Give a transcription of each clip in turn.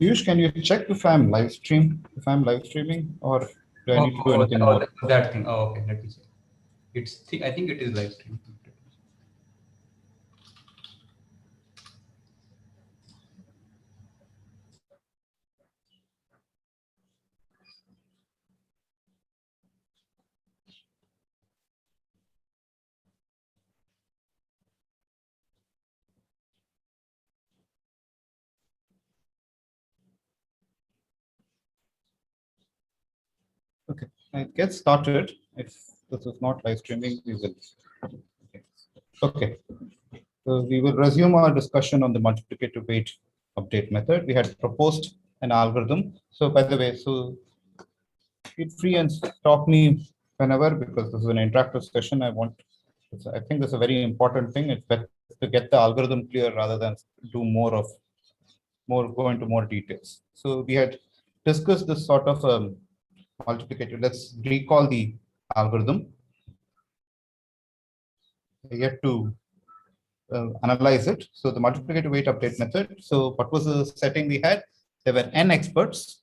Piyush, can you check if I'm live streaming, or do I need to do anything more? That thing. Oh, okay. Let me check. I think it is live stream. Okay, I get started. If this is not live streaming, we will. Okay. Okay. So we will resume our discussion on the multiplicative weight update method. We had proposed an algorithm. So by the way, so feel free and stop me whenever, because this is an interactive session. I think this is a very important thing. It's better to get the algorithm clear rather than do go into more details. So we had discussed this sort of multiplicative. Let's recall the algorithm. Yet to analyze it. So the multiplicative weight update method. So what was the setting we had? There were n experts,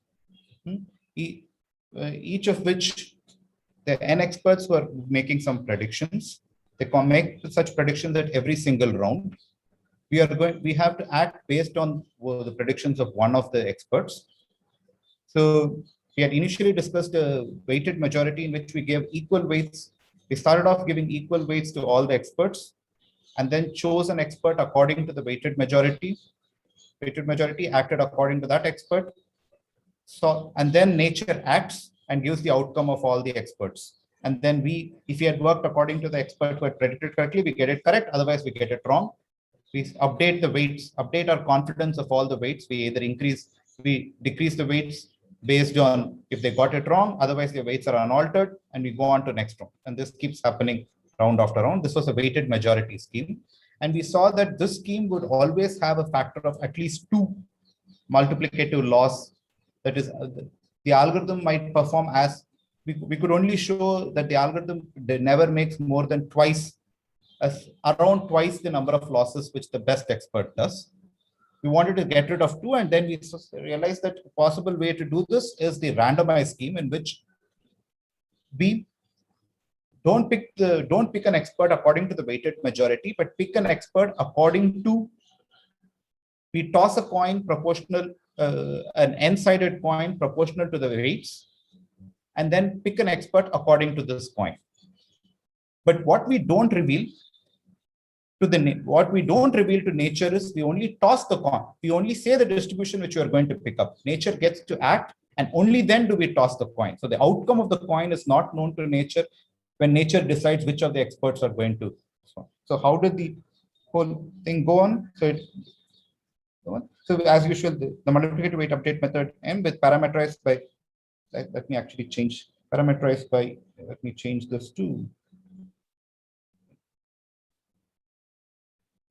each of which the n experts were making some predictions. They can make such predictions at every single round. We have to act based on the predictions of one of the experts. So we had initially discussed a weighted majority in which we gave equal weights. We started off giving equal weights to all the experts, and then chose an expert according to the weighted majority. Weighted majority acted according to that expert. So, and then nature acts and gives the outcome of all the experts. And then if we had worked according to the expert who had predicted correctly, we get it correct. Otherwise, we get it wrong. We update the weights, update our confidence of all the weights. We either we decrease the weights based on if they got it wrong. Otherwise, the weights are unaltered, and we go on to next round. And this keeps happening round after round. This was a weighted majority scheme. And we saw that this scheme would always have a factor of at least 2 multiplicative laws. That is, the algorithm might perform as we could only show that the algorithm never makes more than around twice the number of losses which the best expert does. We wanted to get rid of 2, and then we realized that a possible way to do this is the randomized scheme, in which we don't pick an expert according to the weighted majority, but pick an expert according to, we toss a coin proportional, an n-sided coin proportional to the weights, and then pick an expert according to this coin. But what we don't reveal to nature is we only toss the coin. We only say the distribution which you are going to pick up. Nature gets to act, and only then do we toss the coin. So the outcome of the coin is not known to nature when nature decides which of the experts are going to. So how did the whole thing go on? So as usual, the multiplicative weight update method M with parameterized by, let me actually change parameterized by, let me change this to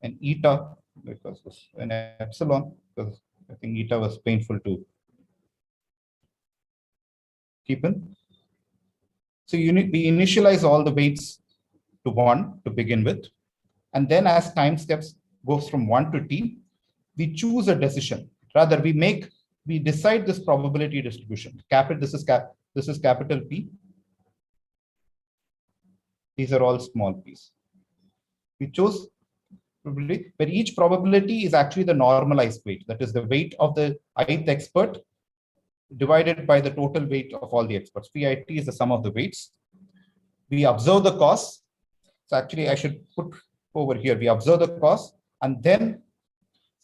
an eta, because this an epsilon, because I think eta was painful to keep in. So we initialize all the weights to 1 to begin with. And then as time steps goes from 1 to t, we choose a decision. Rather, we decide this probability distribution. This is capital P. These are all small p's. We chose probability, where each probability is actually the normalized weight. That is the weight of the ith expert divided by the total weight of all the experts. PIT is the sum of the weights. We observe the cause. So actually, I should put over here, we observe the cause, and then,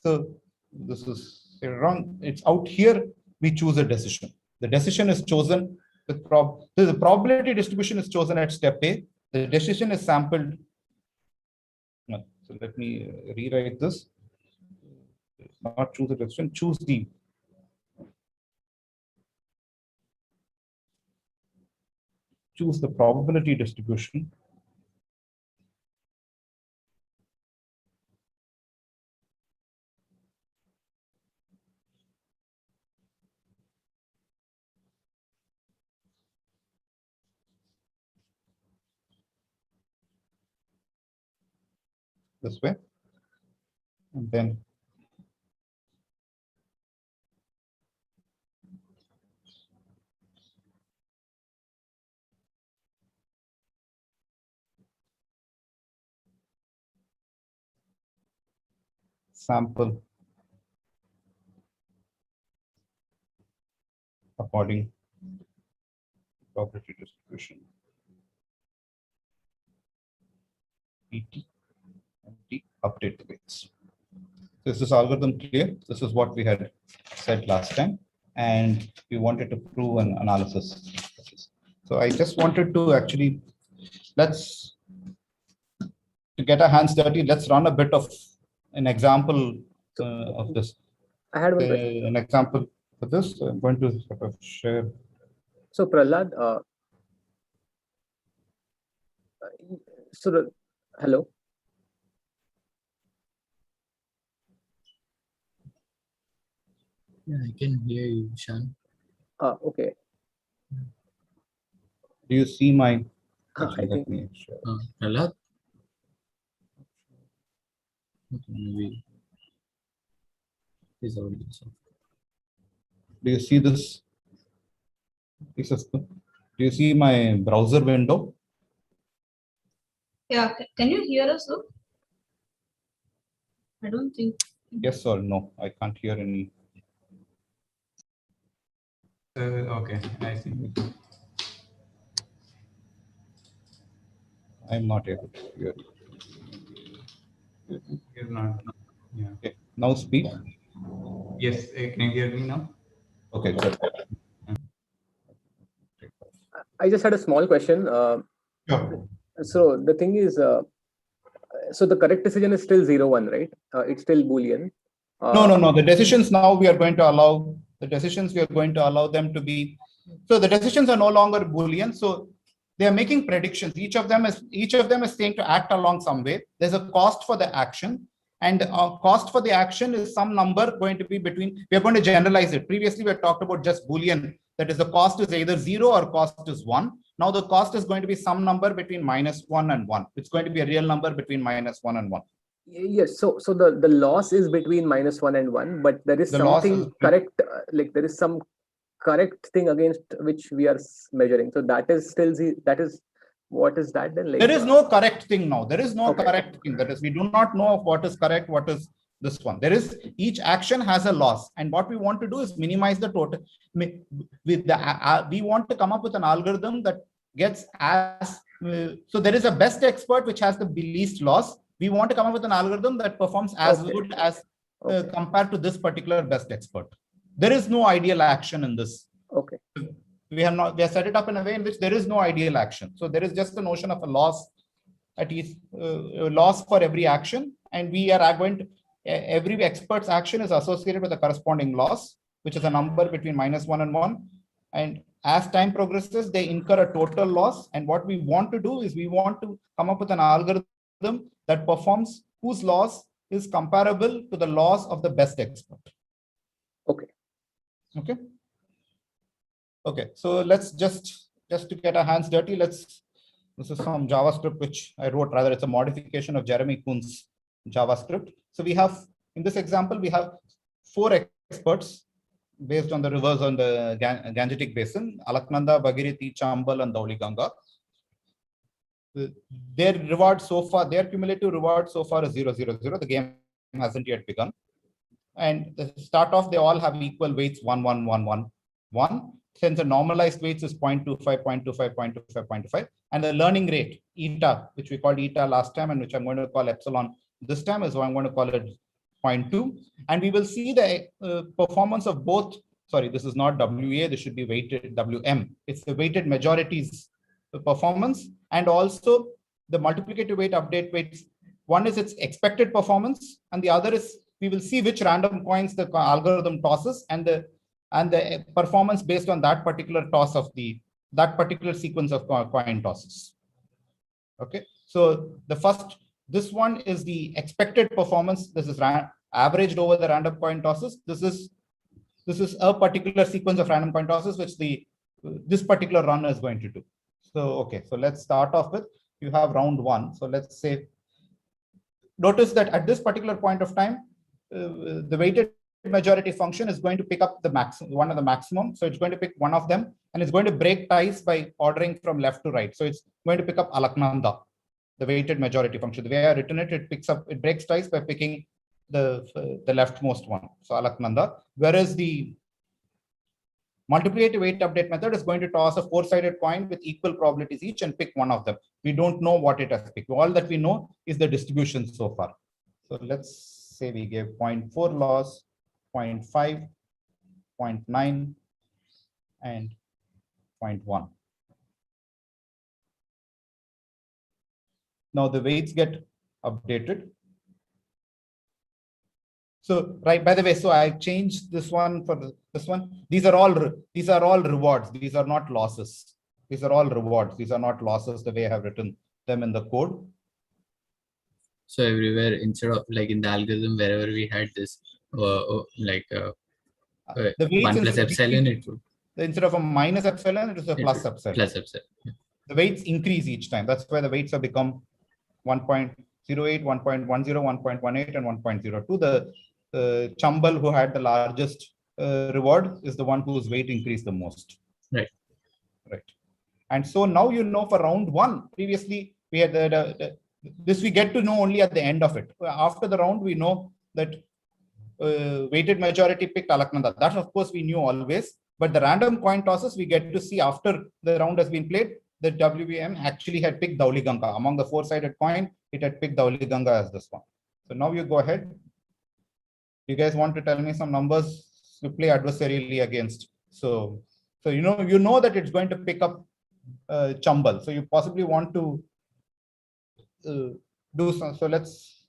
so this is wrong. It's out here, we choose a decision. The decision is chosen with the probability distribution is chosen at step A. The decision is sampled. So let me rewrite this. Not choose a decision, choose the probability distribution. This way, and then sample according probability distribution. PT and T update the weights. Is this algorithm clear? This is what we had said last time, and we wanted to prove an analysis. So I just wanted to actually, to get our hands dirty, let's run a bit of an example of this. I had one question. An example for this. So I'm going to sort of share. So Prahlad, hello. Yeah, I can hear you, Shan. Okay. Do you see my? I think. Prahlad? Okay, maybe his audio. Do you see this? Do you see my browser window? Yeah, can you hear us though? I don't think. Yes or no? I can't hear any. Okay, I see. I'm not able to hear. You're not. Yeah. Okay. Now speak. Yes, can you hear me now? Okay, good. I just had a small question. Sure. So the thing is, so the correct decision is still 0-1, right? It's still Boolean. No. The decisions now we are going to allow them to be. So the decisions are no longer Boolean. So they are making predictions. Each of them is saying to act along some way. There's a cost for the action, and cost for the action is some number going to be between. We are going to generalize it. Previously, we had talked about just Boolean. That is, the cost is either 0 or cost is 1. Now the cost is going to be some number between -1 and 1. It's going to be a real number between -1 and 1. Yes. So the loss is between -1 and 1, but there is something correct. Like there is some correct thing against which we are measuring. So that is still what is that then? Like, there is no correct thing now. There is no correct thing. That is, we do not know what is correct, what is this one. There is, each action has a loss, and what we want to do is minimize the total. We want to come up with an algorithm that gets as so there is a best expert which has the least loss. We want to come up with an algorithm that performs as good as compared to this particular best expert. There is no ideal action in this. Okay. We have set it up in a way in which there is no ideal action. So there is just the notion of a loss, at least loss for every action, and we are going to every expert's action is associated with a corresponding loss, which is a number between -1 and 1. And as time progresses, they incur a total loss. And what we want to do is we want to come up with an algorithm that performs whose loss is comparable to the loss of the best expert. Okay. Okay. So let's just to get our hands dirty, this is some JavaScript which I wrote. Rather, it's a modification of Jeremy Kuhn's JavaScript. So we have, in this example, we have 4 experts based on the rivers on the Gangetic Basin: Alaknanda, Bhagirathi, Chambal, and Dauliganga. Their reward so far, their cumulative reward so far is 0, 0, 0. The game hasn't yet begun. And the start off, they all have equal weights 1, 1, 1, 1, 1. Since the normalized weights is 0.25, 0.25, 0.25, 0.25. And the learning rate, eta, which we called eta last time and which I'm going to call epsilon this time, is what I'm going to call it 0.2. And we will see the performance of both. Sorry, this is not WA, this should be weighted WM. It's the weighted majorities performance, and also the multiplicative weight update weights. One is its expected performance, and the other is we will see which random coins the algorithm tosses, and the performance based on that particular toss of that particular sequence of coin tosses. Okay, so this one is the expected performance. This is averaged over the random coin tosses. This is a particular sequence of random coin tosses which this particular run is going to do. So okay, so let's start off with, you have round 1. So let's say, notice that at this particular point of time, the weighted majority function is going to pick up the one of the maximum. So it's going to pick one of them, and it's going to break ties by ordering from left to right. So it's going to pick up Alaknanda, the weighted majority function. The way I written it, it breaks ties by picking the leftmost one, so Alaknanda, whereas the multiplicative weight update method is going to toss a four-sided coin with equal probabilities each and pick one of them. We don't know what it has picked. All that we know is the distribution so far. So let's say we gave 0.4 loss, 0.5, 0.9, and 0.1. Now the weights get updated. So right, by the way, so I changed this one for this one. These are all rewards. These are not losses. These are all rewards. These are not losses the way I have written them in the code. So everywhere, instead of like in the algorithm, wherever we had this the 1 plus epsilon, it would, instead of a minus epsilon, it is a plus epsilon. Plus epsilon. Yeah. The weights increase each time. That's why the weights have become 1.08, 1.10, 1.18, and 1.02. The Chambal who had the largest reward is the one whose weight increased the most. Right. Right. And so now you know for round one, previously we had this we get to know only at the end of it. After the round, we know that weighted majority picked Alaknanda. That of course we knew always, but the random coin tosses we get to see after the round has been played. The WBM actually had picked Dauliganga. Among the four-sided coin, it had picked Dauliganga as this one. So now you go ahead. You guys want to tell me some numbers to play adversarially against. So you know that it's going to pick up Chambal. So you possibly want to do some. So let's.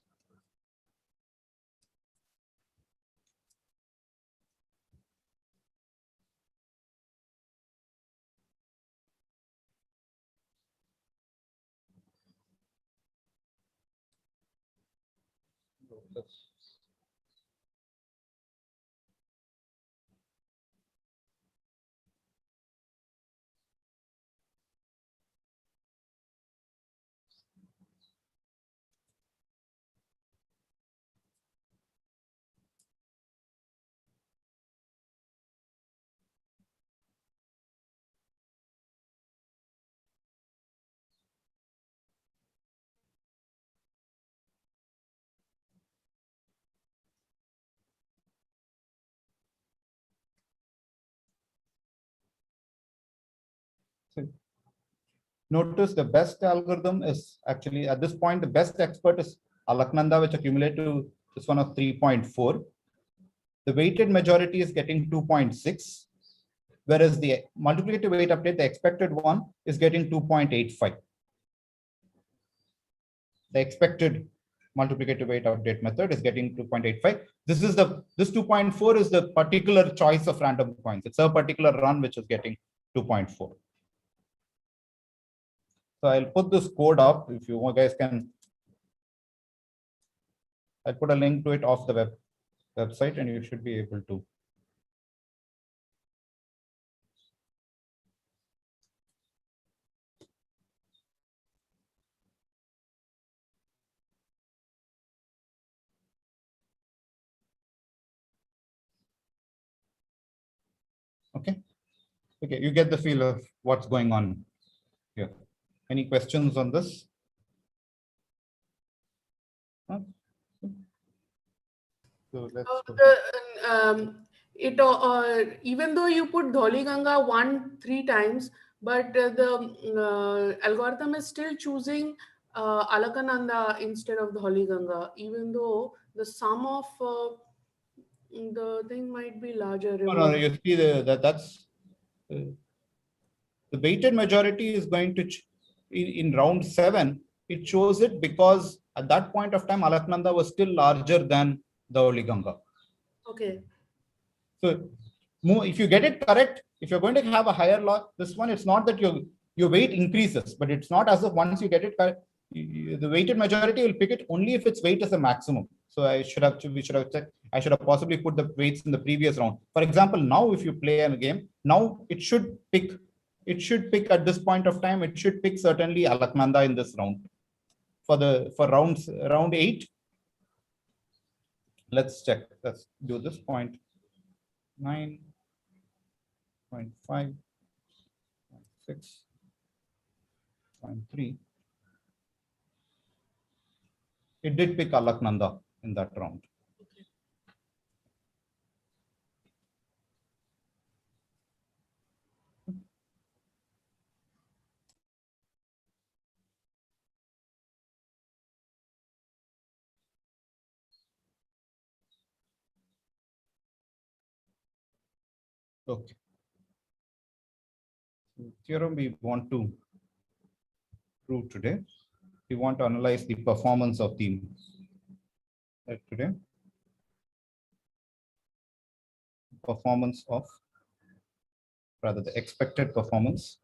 Notice the best algorithm is actually at this point, the best expert is Alaknanda, which accumulated to this one of 3.4. The weighted majority is getting 2.6, whereas the multiplicative weight update, the expected one, is getting 2.85. The expected multiplicative weight update method is getting 2.85. This 2.4 is the particular choice of random coins. It's a particular run which is getting 2.4. So I'll put this code up if you guys can. I'll put a link to it off the website and you should be able to. Okay. Okay, you get the feel of what's going on here. Any questions on this? Huh? So let's even though you put Dauliganga 3 times, but the algorithm is still choosing Alaknanda instead of Dauliganga, even though the sum of the thing might be larger. No, you see that's the weighted majority is going to in round 7. It shows it because at that point of time Alaknanda was still larger than the Dauliganga. Okay. So if you get it correct, if you're going to have a higher loss, this one, it's not that your weight increases, but it's not as if once you get it correct, the weighted majority will pick it only if its weight is a maximum. So we should have checked. I should have possibly put the weights in the previous round. For example, now if you play a game, now it should pick at this point of time, it should pick certainly Alaknanda in this round. For round 8. Let's check. Let's do this 0.9, 0.5, 0.6, 0.3. It did pick Alaknanda in that round. Okay. Theorem we want to prove today. We want to analyze the performance of the today. Performance of, rather the expected performance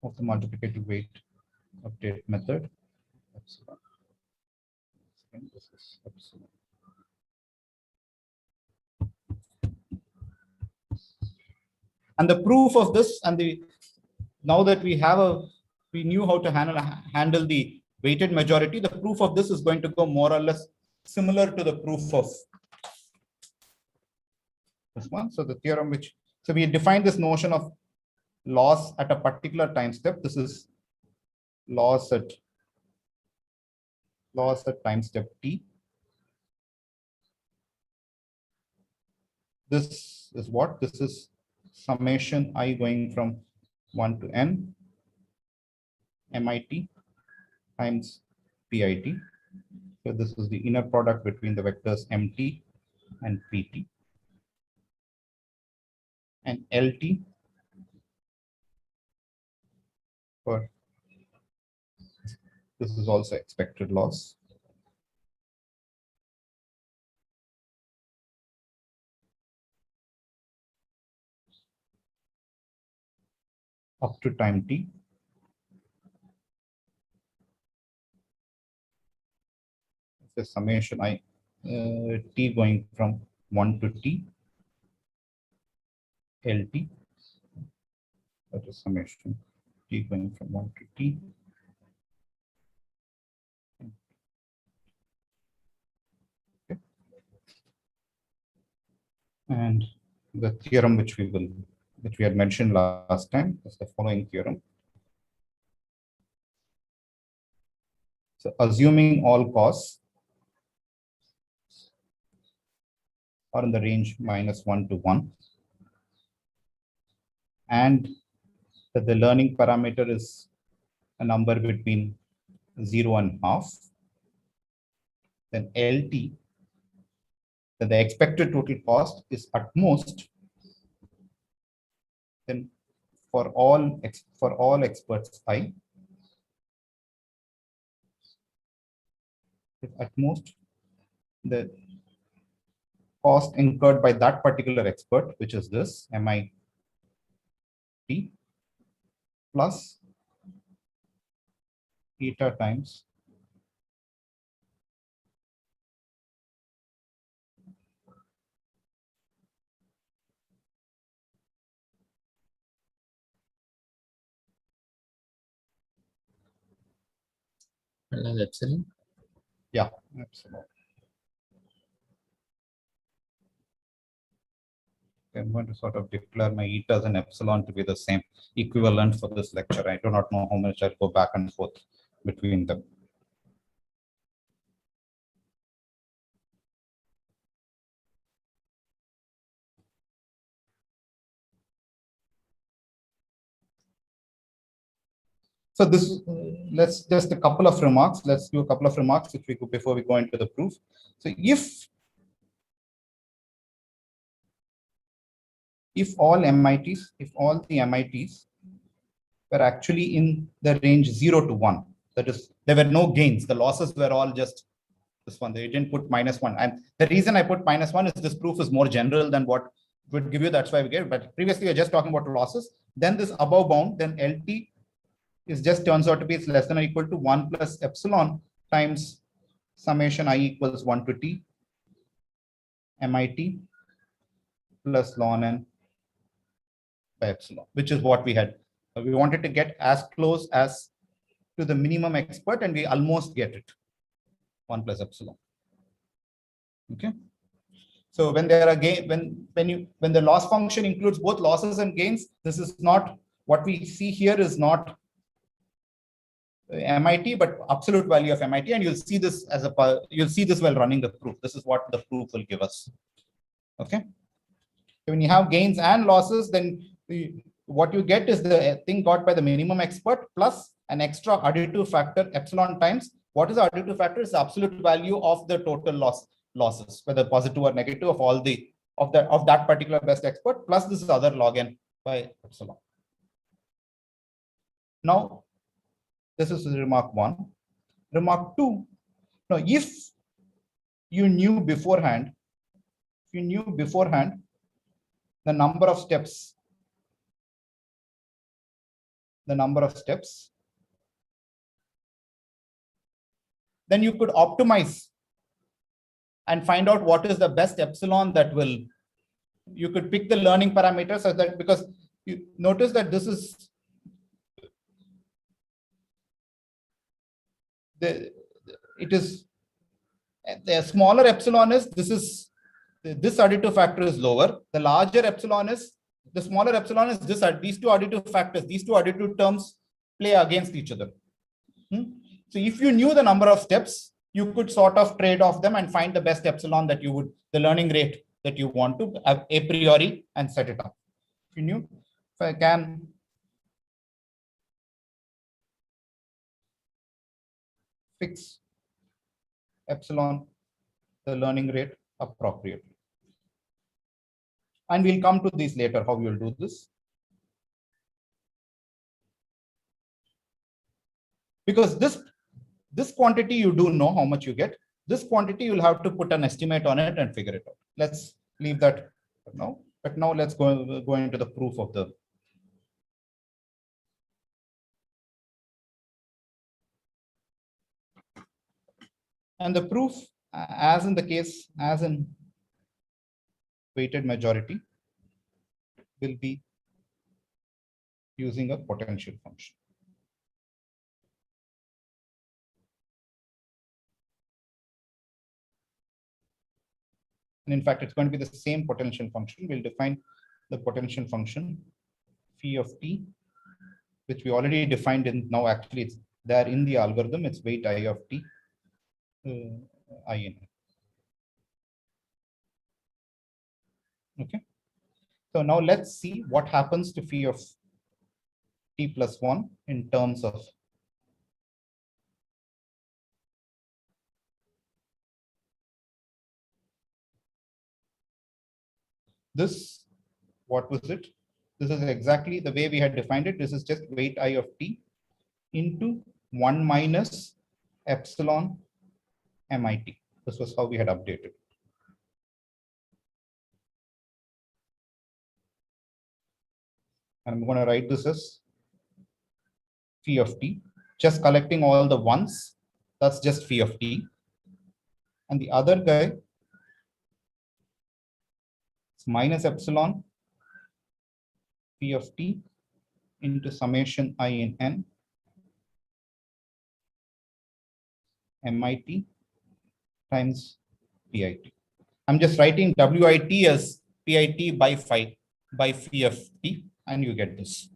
of the multiplicative weight update method. Epsilon. And this is epsilon. And the proof of this, and the now that we knew how to handle the weighted majority, the proof of this is going to go more or less similar to the proof of this one. So the theorem so we defined this notion of loss at a particular time step. This is loss at time step t. This is what? This is summation I going from 1 to n MIT times PIT. So this is the inner product between the vectors MT and PT. And LT for this is also expected loss. Up to time t. The summation I t going from 1 to t LT. That is summation t going from 1 to t. Okay. And the theorem which we had mentioned last time is the following theorem. So assuming all costs are in the range -1 to 1, and that the learning parameter is a number between 0 and half, then LT, that the expected total cost is at most, then for all experts I, if at most the cost incurred by that particular expert, which is this MIT plus eta times epsilon. Yeah, epsilon. I'm going to sort of declare my etas and epsilon to be the same equivalent for this lecture. I do not know how much I'll go back and forth between them. So this, let's just a couple of remarks. Let's do a couple of remarks which we could before we go into the proof. So if all the MITs were actually in the range 0 to 1, that is, there were no gains. The losses were all just this one. They didn't put -1. And the reason I put -1 is this proof is more general than what would give you. That's why we gave it. But previously, we were just talking about losses. Then this above bound, then LT is just turns out to be less than or equal to 1 plus epsilon times summation I equals 1 to t MIT plus ln n by epsilon, which is what we had. We wanted to get as close as to the minimum expert, and we almost get it. 1 plus epsilon. Okay. So when there are when the loss function includes both losses and gains, this is not what we see here is not MIT, but absolute value of MIT, and you'll see this while running the proof. This is what the proof will give us. Okay. So when you have gains and losses, then what you get is the thing got by the minimum expert plus an extra additive factor epsilon times. What is the additive factor? Is the absolute value of the total losses, whether positive or negative, of all the of that particular best expert, plus this is other log n by epsilon. Now, this is remark 1. Remark 2. Now, if you knew beforehand, the number of steps, then you could optimize and find out what is the best epsilon that will, you could pick the learning parameters so that, because you notice that this is the smaller epsilon is, this additive factor is lower. The larger epsilon is, the smaller epsilon is this, these two additive factors, these two additive terms play against each other. So if you knew the number of steps, you could sort of trade off them and find the best epsilon that you would, the learning rate that you want to have a priori and set it up. If you knew, if I can fix epsilon, the learning rate appropriately. And we'll come to this later, how you'll do this. Because this quantity, you do know how much you get. This quantity, you'll have to put an estimate on it and figure it out. Let's leave that now. But now let's go into the proof of the. And the proof, as in weighted majority, will be using a potential function. And in fact, it's going to be the same potential function. We'll define the potential function phi of t, which we already defined in, now actually it's there in the algorithm. It's weight I of t, I in. Okay. So now let's see what happens to phi of t plus 1 in terms of this. What was it? This is exactly the way we had defined it. This is just weight I of t into 1 minus epsilon MIT. This was how we had updated. And I'm going to write this as phi of t, just collecting all the ones. That's just phi of t. And the other guy is minus epsilon phi of t into summation I in n MIT times PIT. I'm just writing WIT as PIT by phi of t, and you get this.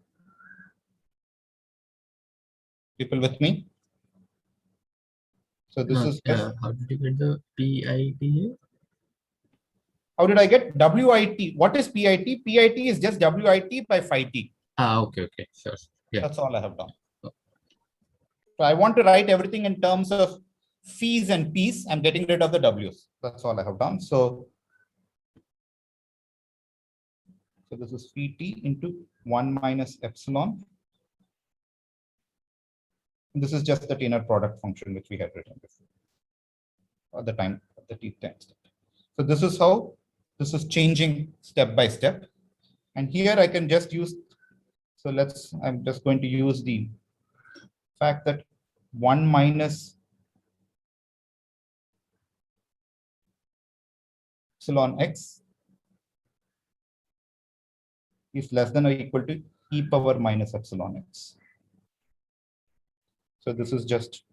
People with me? So this is just, how did you get the PIT here? How did I get WIT? What is PIT? PIT is just WIT by phi t. Okay, sure. Yeah. That's all I have done. So I want to write everything in terms of fees and p's. I'm getting rid of the w's. That's all I have done. So this is phi t into 1 minus epsilon. And this is just the inner product function which we had written before at the time of the t time step. So this is how this is changing step by step. And here I can just use, so I'm just going to use the fact that 1 minus epsilon x is less than or equal to e power minus epsilon x. So this is just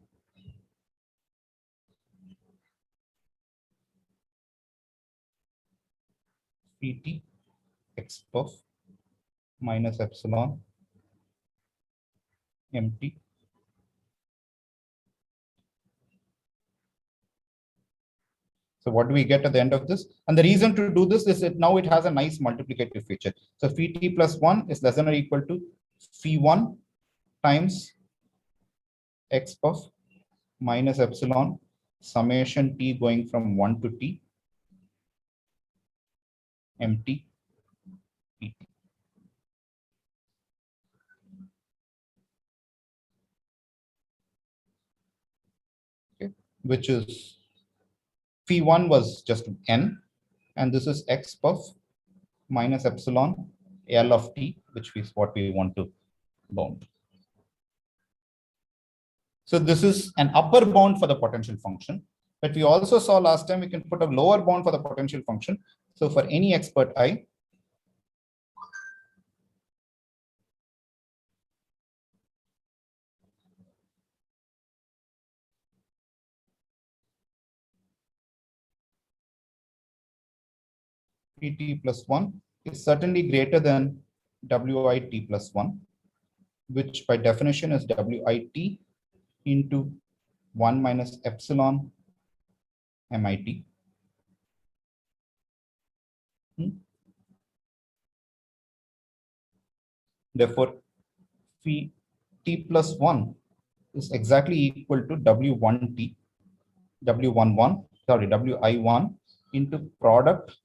pt x puff minus epsilon mt So what do we get at the end of this? And the reason to do this is that now it has a nice multiplicative feature. So phi t plus 1 is less than or equal to phi 1 times x puff minus epsilon summation t going from 1 to t mt pt. Okay, which is phi 1 was just n, and this is x puff minus epsilon L of t, which is what we want to bound. So this is an upper bound for the potential function, but we also saw last time we can put a lower bound for the potential function. So for any expert I, Pt plus 1 is certainly greater than Wit plus 1, which by definition is Wit into 1 minus epsilon MIT. Therefore, phi t plus 1 is exactly equal to W11, sorry, Wi1 into product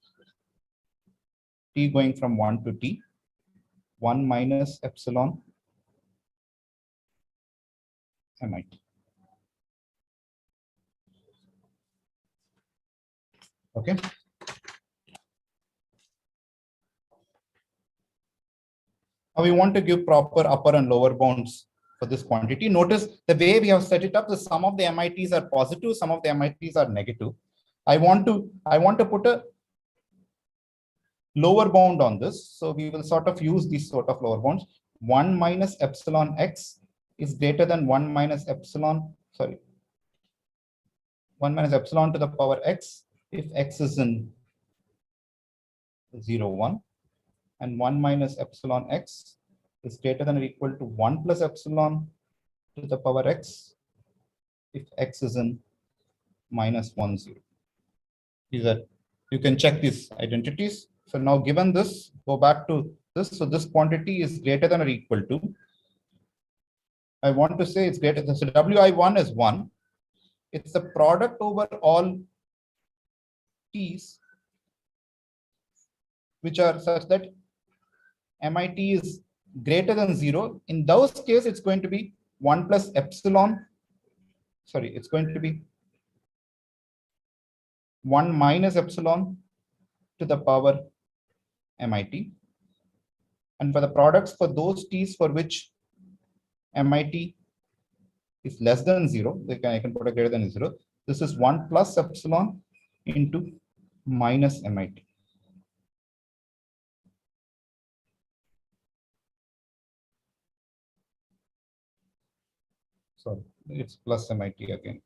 t going from 1 to t, 1 minus epsilon MIT. Okay. Now we want to give proper upper and lower bounds for this quantity. Notice the way we have set it up, the some of the MITs are positive, some of the MITs are negative. I want to put a lower bound on this. So we will sort of use these sort of lower bounds. 1 minus epsilon x is greater than 1 minus epsilon, sorry, 1 minus epsilon to the power x if x is in 0, 1, and 1 minus epsilon x is greater than or equal to 1 plus epsilon to the power x if x is in minus 1, 0. These are, you can check these identities. So now given this, go back to this. So this quantity is greater than or equal to, I want to say it's greater than, so Wi1 is 1. It's the product over all t's which are such that MIT is greater than 0. In those cases, it's going to be 1 plus epsilon. Sorry, it's going to be 1 minus epsilon to the power MIT. And for the products for those t's for which MIT is less than 0, I can put a greater than 0. This is 1 plus epsilon into minus MIT. So it's plus MIT again.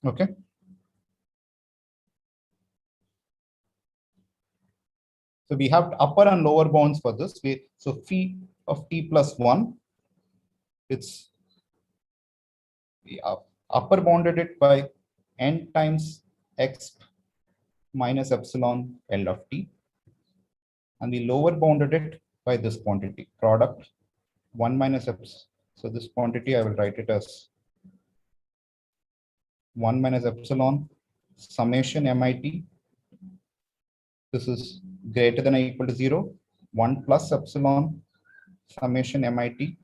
Okay. So we have upper and lower bounds for this. So phi of t plus 1, it's we upper bounded it by n times x minus epsilon L of t. And we lower bounded it by this quantity, product 1 minus epsilon. So this quantity, I will write it as 1 minus epsilon summation MIT. This is greater than or equal to 0. 1 plus epsilon summation MIT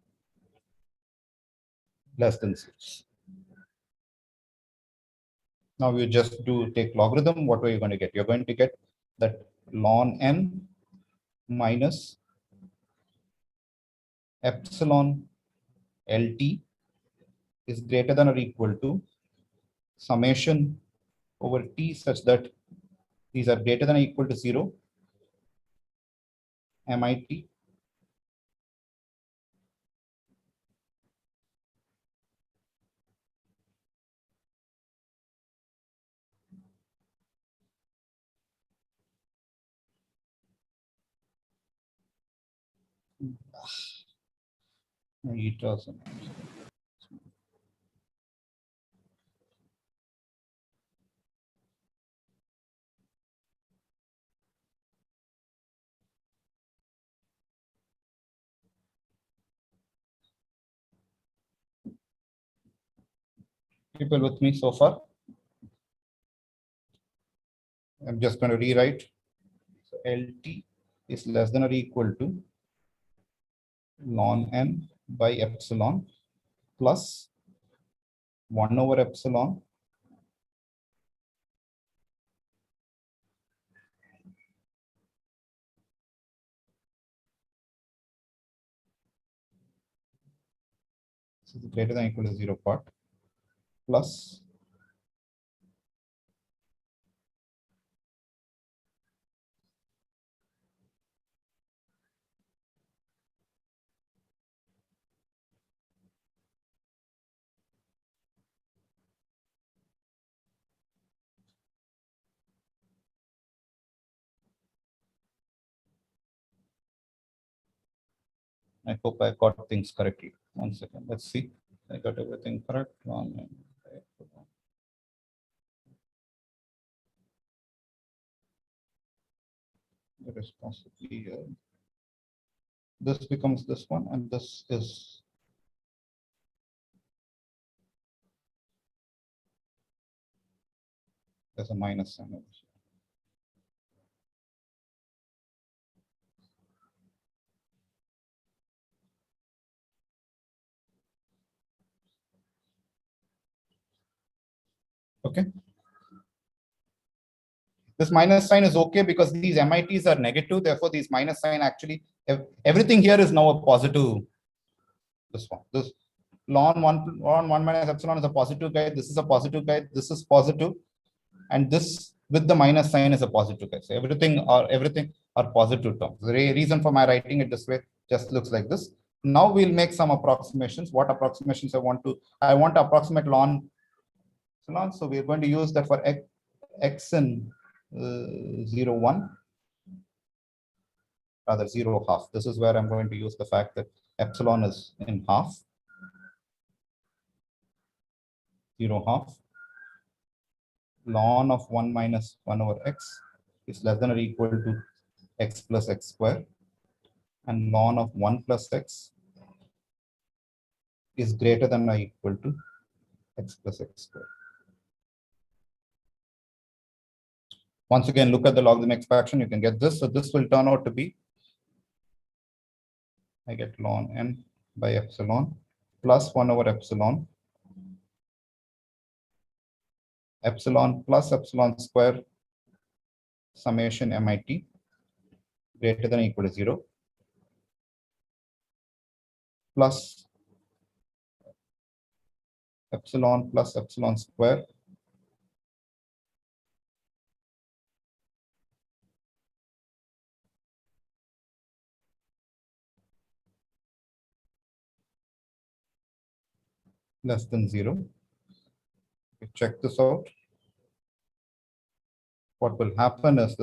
less than 6. Now you just do take logarithm. What are you going to get? You're going to get that ln n minus epsilon LT is greater than or equal to summation over t such that these are greater than or equal to 0 MIT Eta. People with me so far? I'm just going to rewrite. So LT is less than or equal to ln n by epsilon plus 1 over epsilon greater than or equal to 0 part plus I hope I got things correctly. 1 second. Let's see. I got everything correct. There is possibly this becomes this one, and this is there's a minus sign over here. Okay. This minus sign is okay because these MITs are negative. Therefore, these minus sign actually, everything here is now a positive. This one, this ln 1 minus epsilon is a positive guide. This is a positive guide. This is positive, and this with the minus sign is a positive guide. So everything are positive terms. The reason for my writing it this way just looks like this. Now we'll make some approximations. What approximations I want to approximate ln epsilon. So we're going to use that for x in 0, 1, rather 0, half. This is where I'm going to use the fact that epsilon is in half, 0, half. Ln of 1 minus 1 over x is less than or equal to x plus x square, and ln of 1 plus x is greater than or equal to x plus x square. Once again, look at the logarithmic expansion, you can get this. So this will turn out to be, I get ln n by epsilon plus 1 over epsilon, epsilon plus epsilon square summation MIT greater than or equal to 0 plus epsilon plus epsilon square less than 0. Check this out. What will happen is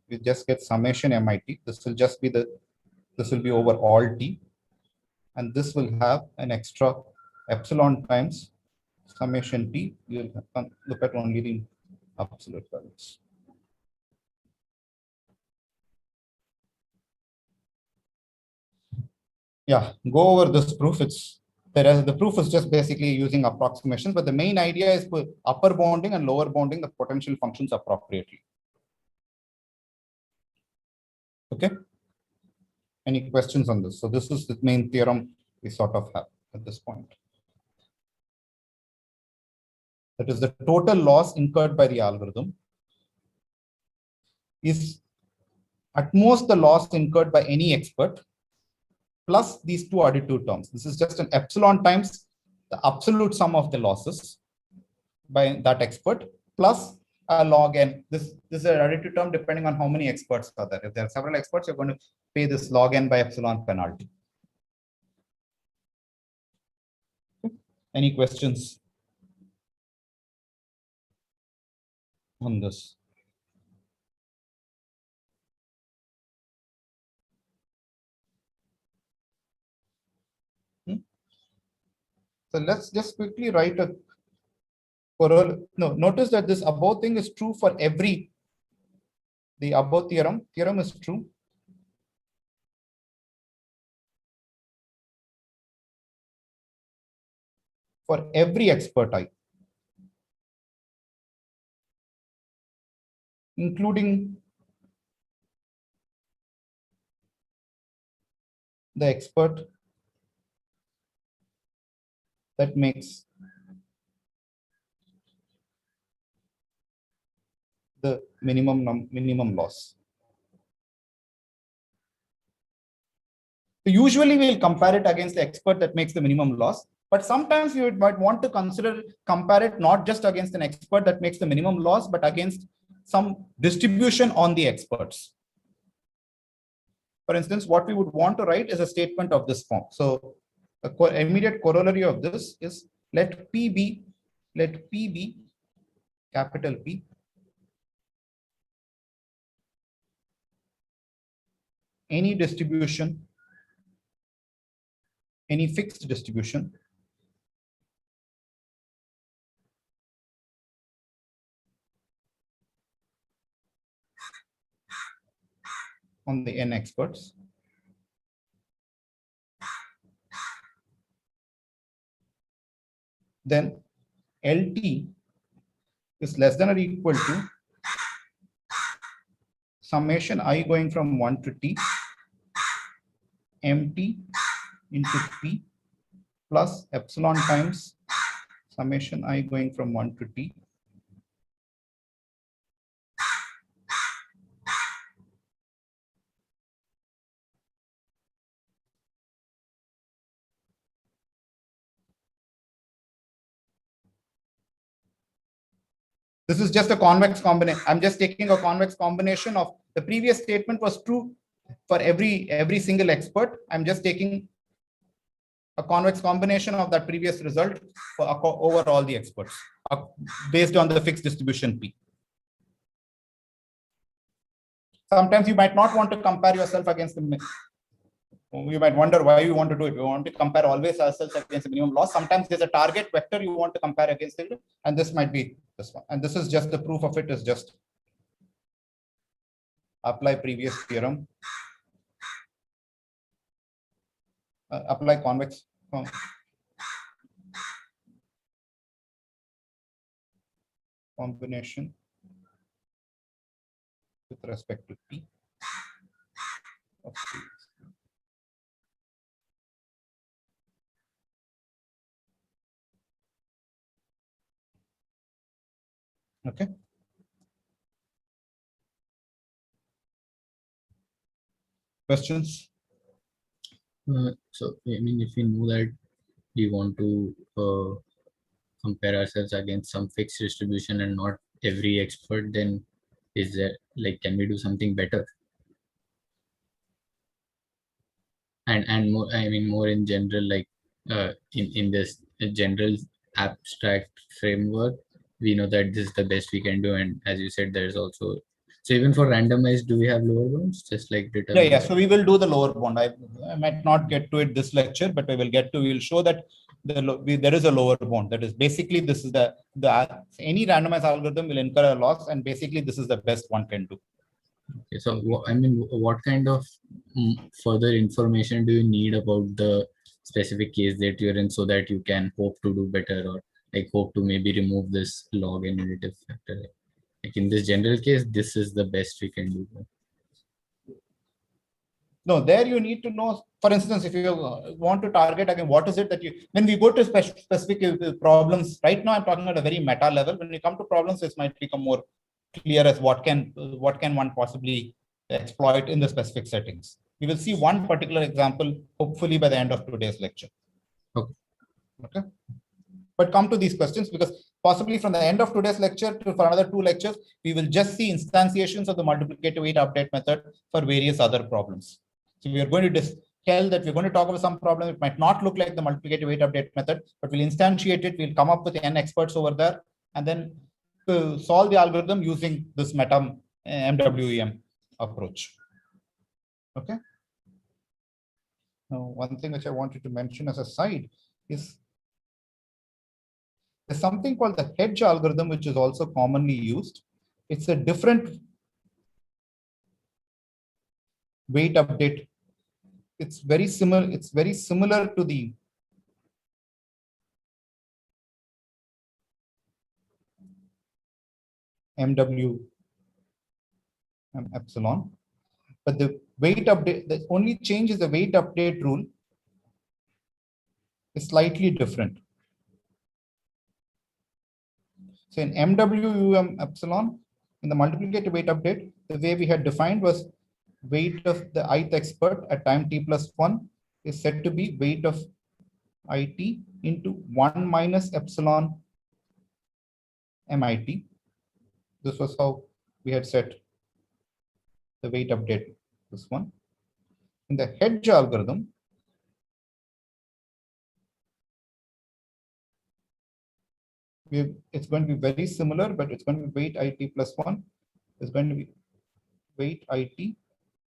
we just get summation MIT. This will just be this will be over all t, and this will have an extra epsilon times summation t. You'll look at only the absolute values. Yeah, go over this proof. The proof is just basically using approximations, but the main idea is for upper bounding and lower bounding the potential functions appropriately. Okay. Any questions on this? So this is the main theorem we sort of have at this point. That is, the total loss incurred by the algorithm is at most the loss incurred by any expert plus these two additive terms. This is just an epsilon times the absolute sum of the losses by that expert plus a log n. This is an additive term depending on how many experts are there. If there are several experts, you're going to pay this log n by epsilon penalty. Any questions on this? So let's just quickly write a corollary. No, notice that this above thing is true for every, the above theorem is true for every expert I, including the expert that makes the minimum loss. So usually we'll compare it against the expert that makes the minimum loss, but sometimes you might want to compare it not just against an expert that makes the minimum loss, but against some distribution on the experts. For instance, what we would want to write is a statement of this form. So the immediate corollary of this is let P be capital P any distribution, any fixed distribution on the n experts. Then LT is less than or equal to summation I going from 1 to T MT into P plus epsilon times summation I going from 1 to T This is just a convex combination. I'm just taking a convex combination of the previous statement was true for every single expert. I'm just taking a convex combination of that previous result over all the experts based on the fixed distribution P. Sometimes you might not want to compare yourself against the, you might wonder why you want to do it. You want to compare always ourselves against the minimum loss. Sometimes there's a target vector you want to compare against it, and this might be this one. And this is just the proof of it is just apply previous theorem, apply convex combination with respect to P of P. Okay. Questions? So, I mean, if we know that we want to compare ourselves against some fixed distribution and not every expert, then is there, like, can we do something better? And more, I mean, more in general, like in this general abstract framework, we know that this is the best we can do. And as you said, there's also, so even for randomized, do we have lower bounds, just like determined? Yeah. So we will do the lower bound. I might not get to it this lecture, but we will show that there is a lower bound. That is basically, this is the any randomized algorithm will incur a loss, and basically this is the best one can do. Okay, so I mean, what kind of further information do you need about the specific case that you're in so that you can hope to do better, or like hope to maybe remove this log and additive factor? Like in this general case, this is the best we can do. No, there you need to know, for instance, if you want to target again, what is it that you, when we go to specific problems, right now I'm talking at a very meta level. When we come to problems, this might become more clear as what can one possibly exploit in the specific settings. We will see one particular example, hopefully by the end of today's lecture. Okay. But come to these questions, because possibly from the end of today's lecture to for another 2 lectures, we will just see instantiations of the multiplicative weight update method for various other problems. So we are going to tell that we're going to talk about some problem. It might not look like the multiplicative weight update method, but we'll instantiate it. We'll come up with n experts over there, and then to solve the algorithm using this meta MWEM approach. Okay. Now, one thing which I wanted to mention as a side is There's something called the hedge algorithm, which is also commonly used. It's a different weight update. It's very similar. It's very similar to the MW epsilon, but the weight update, the only change is the weight update rule is slightly different. So in MW epsilon, in the multiplicative weight update, the way we had defined was weight of the ith expert at time t+1 is said to be weight of it into 1 minus epsilon MIT. This was how we had set the weight update, this one. In the hedge algorithm, it's going to be very similar, but it's going to be weight it+1 is going to be weight it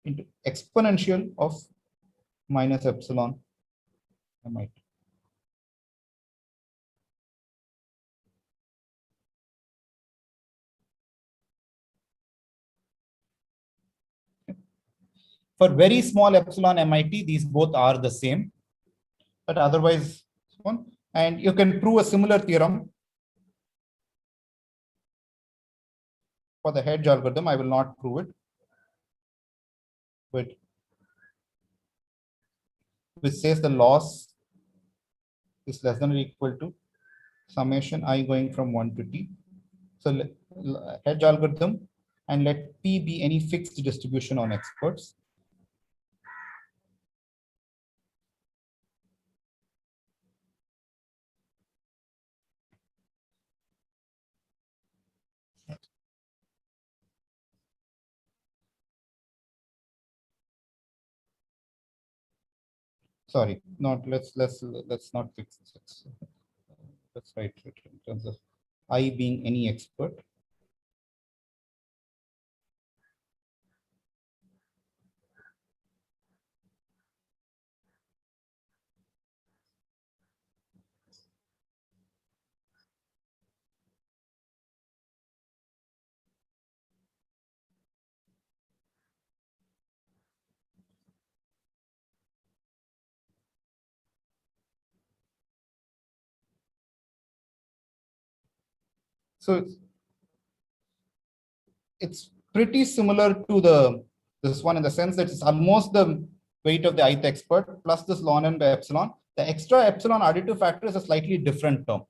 into exponential of minus epsilon MIT. For very small epsilon MIT, these both are the same, but otherwise, and you can prove a similar theorem for the hedge algorithm. I will not prove it, but which says the loss is less than or equal to summation I going from 1 to t. So hedge algorithm, and let P be any fixed distribution on experts. Sorry, let's not fix this. Let's write it in terms of I being any expert. So it's pretty similar to this one in the sense that it's almost the weight of the ith expert plus this ln n by epsilon. The extra epsilon additive factor is a slightly different term.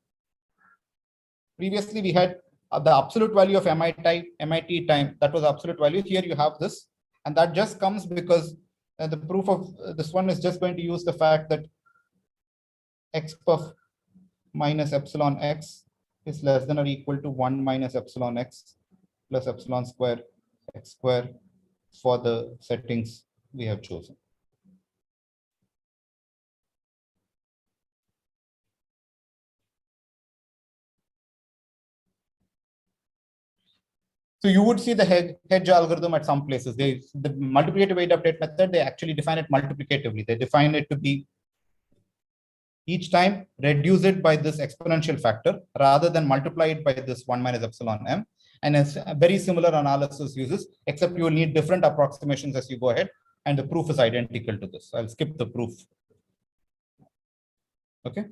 Previously, we had the absolute value of MIT time. That was absolute value. Here you have this, and that just comes because the proof of this one is just going to use the fact that x puff minus epsilon x is less than or equal to 1 minus epsilon x plus epsilon square x square for the settings we have chosen. So you would see the hedge algorithm at some places. The multiplicative weight update method, they actually define it multiplicatively. They define it to be each time reduce it by this exponential factor rather than multiply it by this 1 minus epsilon m. And it's a very similar analysis uses, except you will need different approximations as you go ahead. And the proof is identical to this. I'll skip the proof. Okay.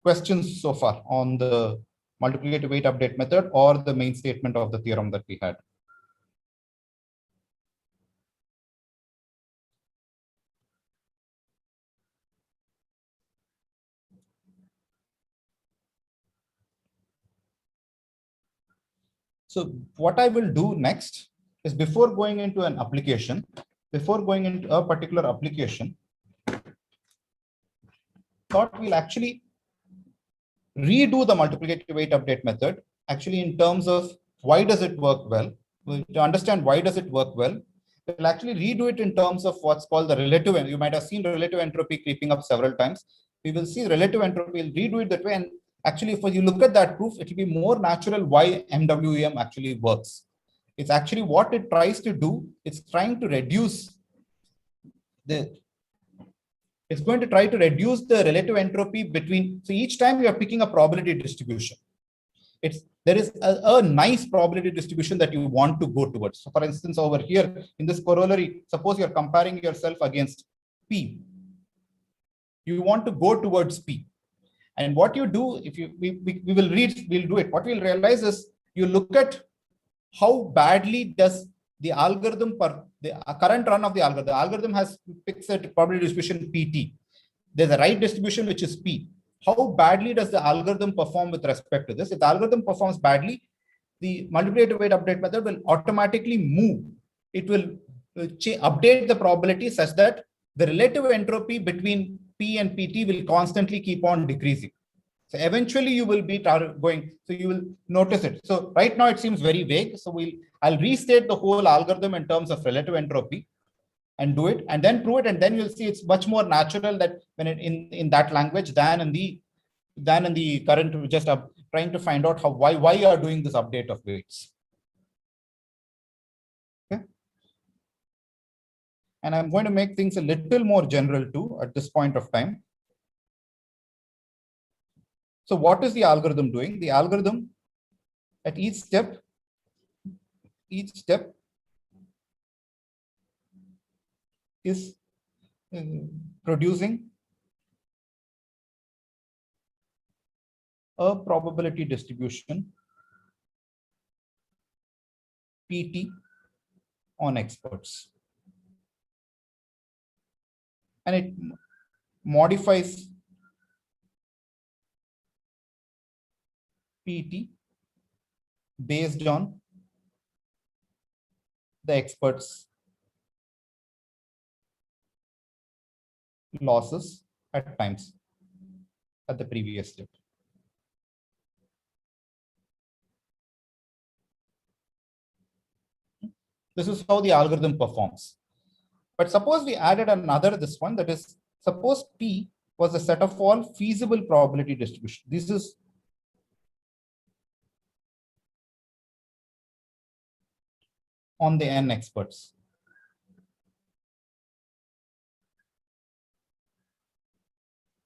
Questions so far on the multiplicative weight update method or the main statement of the theorem that we had? So what I will do next is before going into an application, before going into a particular application, thought we'll actually redo the multiplicative weight update method actually in terms of why does it work well. To understand why does it work well, we'll actually redo it in terms of what's called the relative. You might have seen relative entropy creeping up several times. We will see relative entropy, we'll redo it that way. And actually, if you look at that proof, it will be more natural why MWEM actually works. It's actually what it tries to do. It's trying to reduce the It's going to try to reduce the relative entropy between, so each time you are picking a probability distribution. There is a nice probability distribution that you want to go towards. So for instance, over here in this corollary, suppose you're comparing yourself against P. You want to go towards P. And what you do, if we'll do it. What we'll realize is you look at how badly does the algorithm, the current run of the algorithm has fixed probability distribution PT. There's a right distribution, which is P. How badly does the algorithm perform with respect to this? If the algorithm performs badly, the multiplicative weight update method will automatically move. It will update the probability such that the relative entropy between P and PT will constantly keep on decreasing. So eventually you will be going, so you will notice it. So right now it seems very vague. So I'll restate the whole algorithm in terms of relative entropy and do it, and then prove it, and then you'll see it's much more natural that when in that language than in the current, just trying to find out why you are doing this update of weights. Okay. And I'm going to make things a little more general too at this point of time. So what is the algorithm doing? The algorithm at each step is producing a probability distribution PT on experts. And it modifies PT based on the experts' losses at times at the previous step. This is how the algorithm performs. But suppose we added this one, that is, suppose P was a set of all feasible probability distribution. This is on the N experts.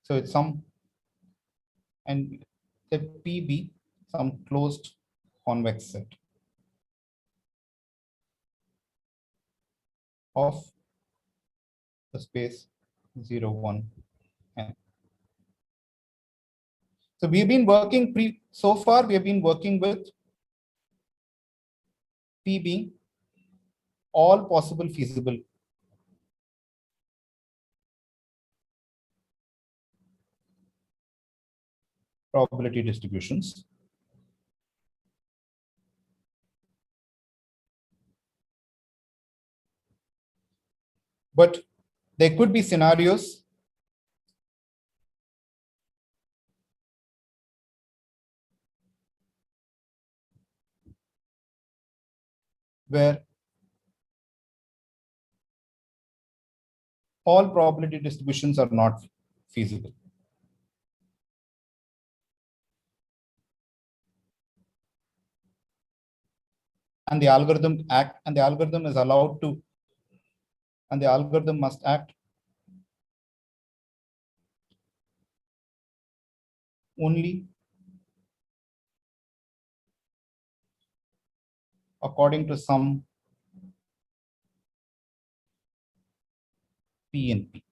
So it's and the PB, some closed convex set of the space 0, 1, N. So we've been working so far we have been working with P being all possible feasible probability distributions. But there could be scenarios where all probability distributions are not feasible. And the algorithm is allowed to, and the algorithm must act only according to some P and P.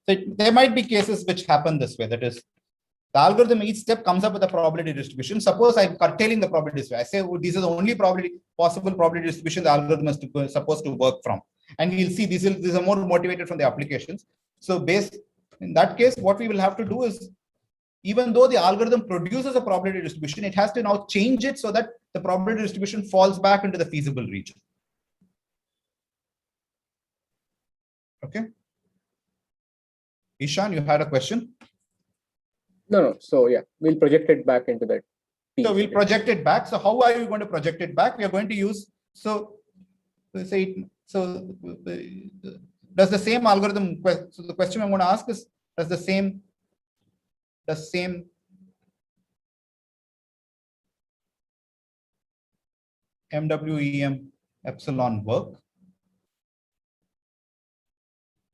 So there might be cases which happen this way. That is, the algorithm each step comes up with a probability distribution. Suppose I'm curtailing the probability distribution. I say, oh, this is the only possible probability distribution the algorithm is supposed to work from. And we'll see these are more motivated from the applications. So in that case, what we will have to do is, even though the algorithm produces a probability distribution, it has to now change it so that the probability distribution falls back into the feasible region. Okay. Ishan, you had a question? No. So yeah, we'll project it back into that. So we'll project it back. So how are you going to project it back? We are going to use, does the same algorithm, so the question I'm going to ask is, does the same MWEM epsilon work?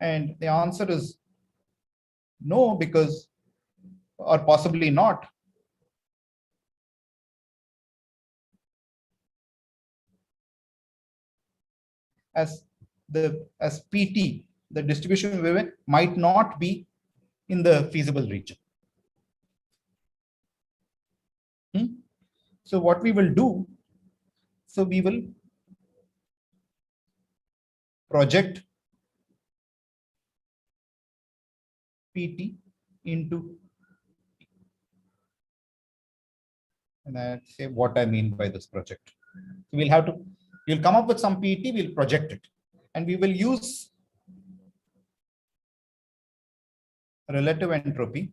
And the answer is no, because, or possibly not. As PT, the distribution variance might not be in the feasible region. So what we will do, so we will project PT into, and I say what I mean by this project. So we'll come up with some PT, we'll project it, and we will use relative entropy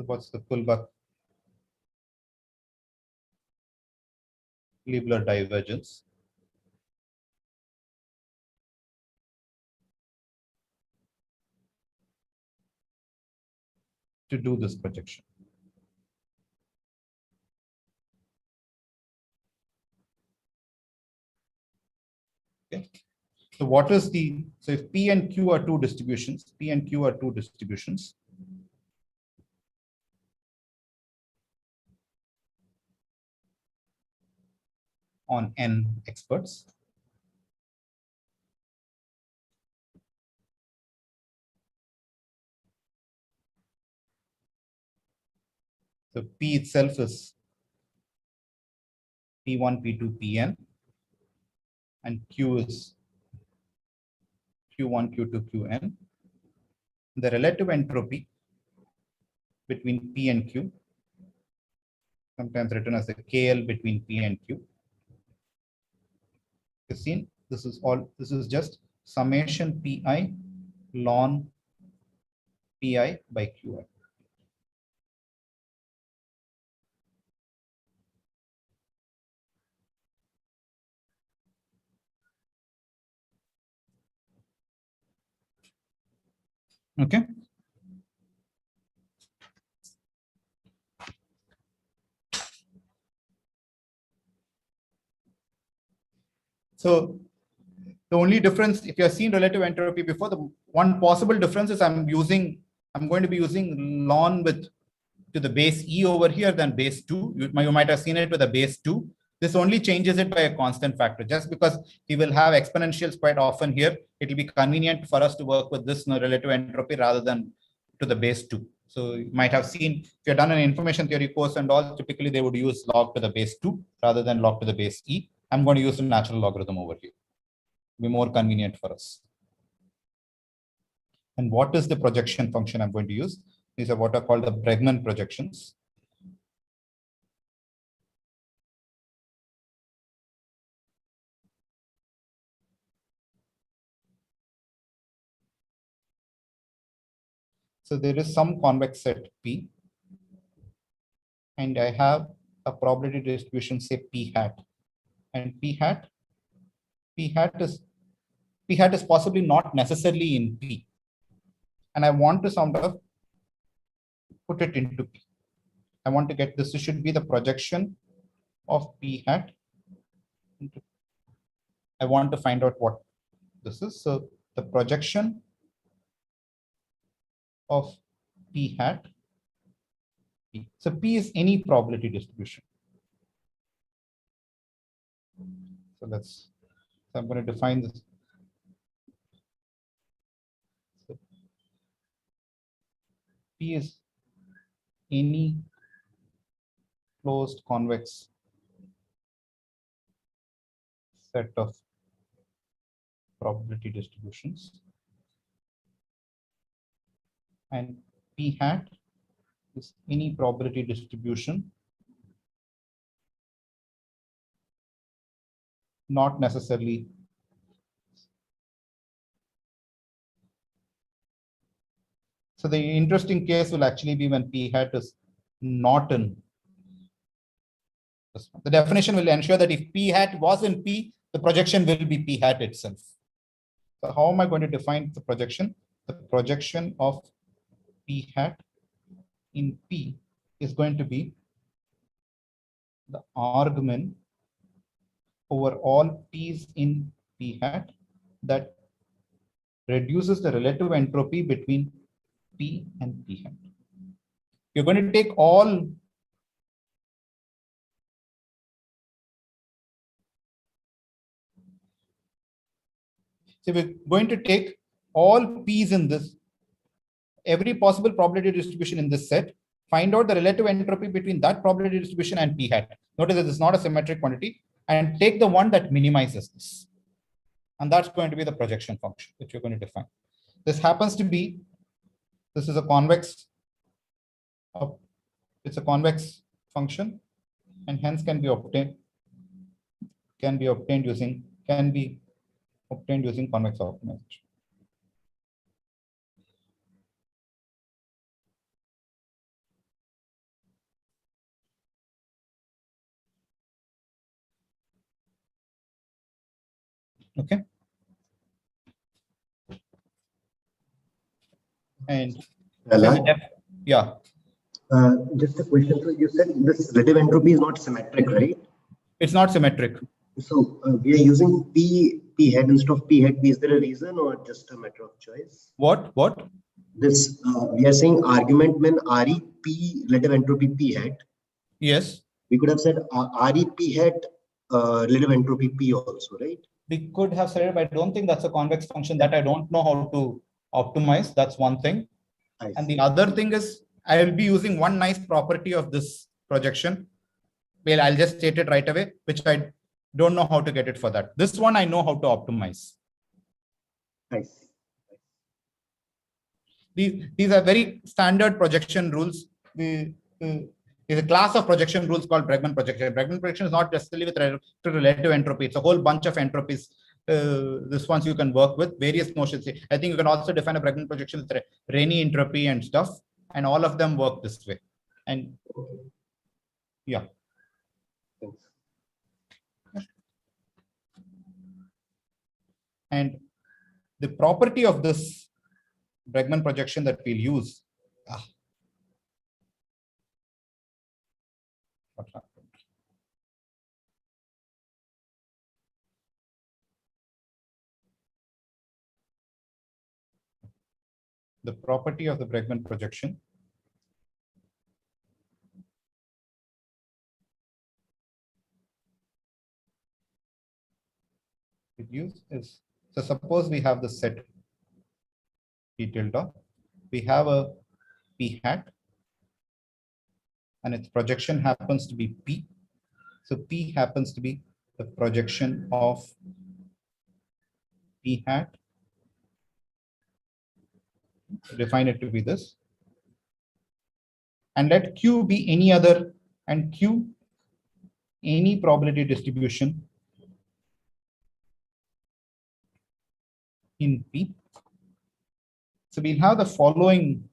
what's the Kullback Liebler divergence to do this projection. Okay. So what is so if P and Q are two distributions, on n experts. So P itself is P1, P2, Pn, and Q is Q1, Q2, Qn. The relative entropy between P and Q, sometimes written as a KL between P and Q, is seen. This is just summation Pi ln Pi by Qi. Okay. So the only difference, if you have seen relative entropy before, the one possible difference is I'm going to be using ln to the base e over here than base 2. You might have seen it with a base 2. This only changes it by a constant factor. Just because we will have exponentials quite often here, it will be convenient for us to work with this relative entropy rather than to the base 2. So you might have seen, if you've done an information theory course and all, typically they would use log to the base 2 rather than log to the base e. I'm going to use a natural logarithm over here. Be more convenient for us. And what is the projection function I'm going to use? These are what are called the Bregman projections. So there is some convex set P, and I have a probability distribution, say P hat, and P hat is possibly not necessarily in P, and I want to sort of put it into P. I want to get this should be the projection of P hat. I want to find out what this is. So the projection of P hat. So P is any probability distribution. So I'm going to define this. So P is any closed convex set of probability distributions, and P hat is any probability distribution not necessarily so the interesting case will actually be when P hat is not in this one. The definition will ensure that if P hat was in P, the projection will be P hat itself. So how am I going to define the projection? The projection of P hat in P is going to be the argument over all P's in P hat that reduces the relative entropy between P and P hat. You're going to take all so we're going to take all P's in this, every possible probability distribution in this set, find out the relative entropy between that probability distribution and P hat. Notice that this is not a symmetric quantity, and take the one that minimizes this. And that's going to be the projection function which you're going to define. This happens to be, this is a convex, it's a convex function, and hence can be obtained using convex optimization. Okay. And yeah. Just a question. So you said this relative entropy is not symmetric, right? It's not symmetric. So we are using P hat instead of P hat. Is there a reason or just a matter of choice? What? This we are saying argument when RE P relative entropy P hat. Yes. We could have said RE P hat relative entropy P also, right? We could have said it, but I don't think that's a convex function that I don't know how to optimize. That's one thing. And the other thing is I will be using one nice property of this projection. Well, I'll just state it right away, which I don't know how to get it for that. This one I know how to optimize. I see. These are very standard projection rules. There's a class of projection rules called Bregman projection. Bregman projection is not necessarily with relative entropy. It's a whole bunch of entropies. This ones you can work with various notions. I think you can also define a Bregman projection with Renyi entropy and stuff, and all of them work this way. And yeah. Thanks. And the property of this Bregman projection that we'll use. What happened? The property of the Bregman projection we use is, so suppose we have the set P tilde, we have a P hat, and its projection happens to be P. So P happens to be the projection of P hat. Define it to be this. And let Q be any other, and Q any probability distribution in P. So we'll have the following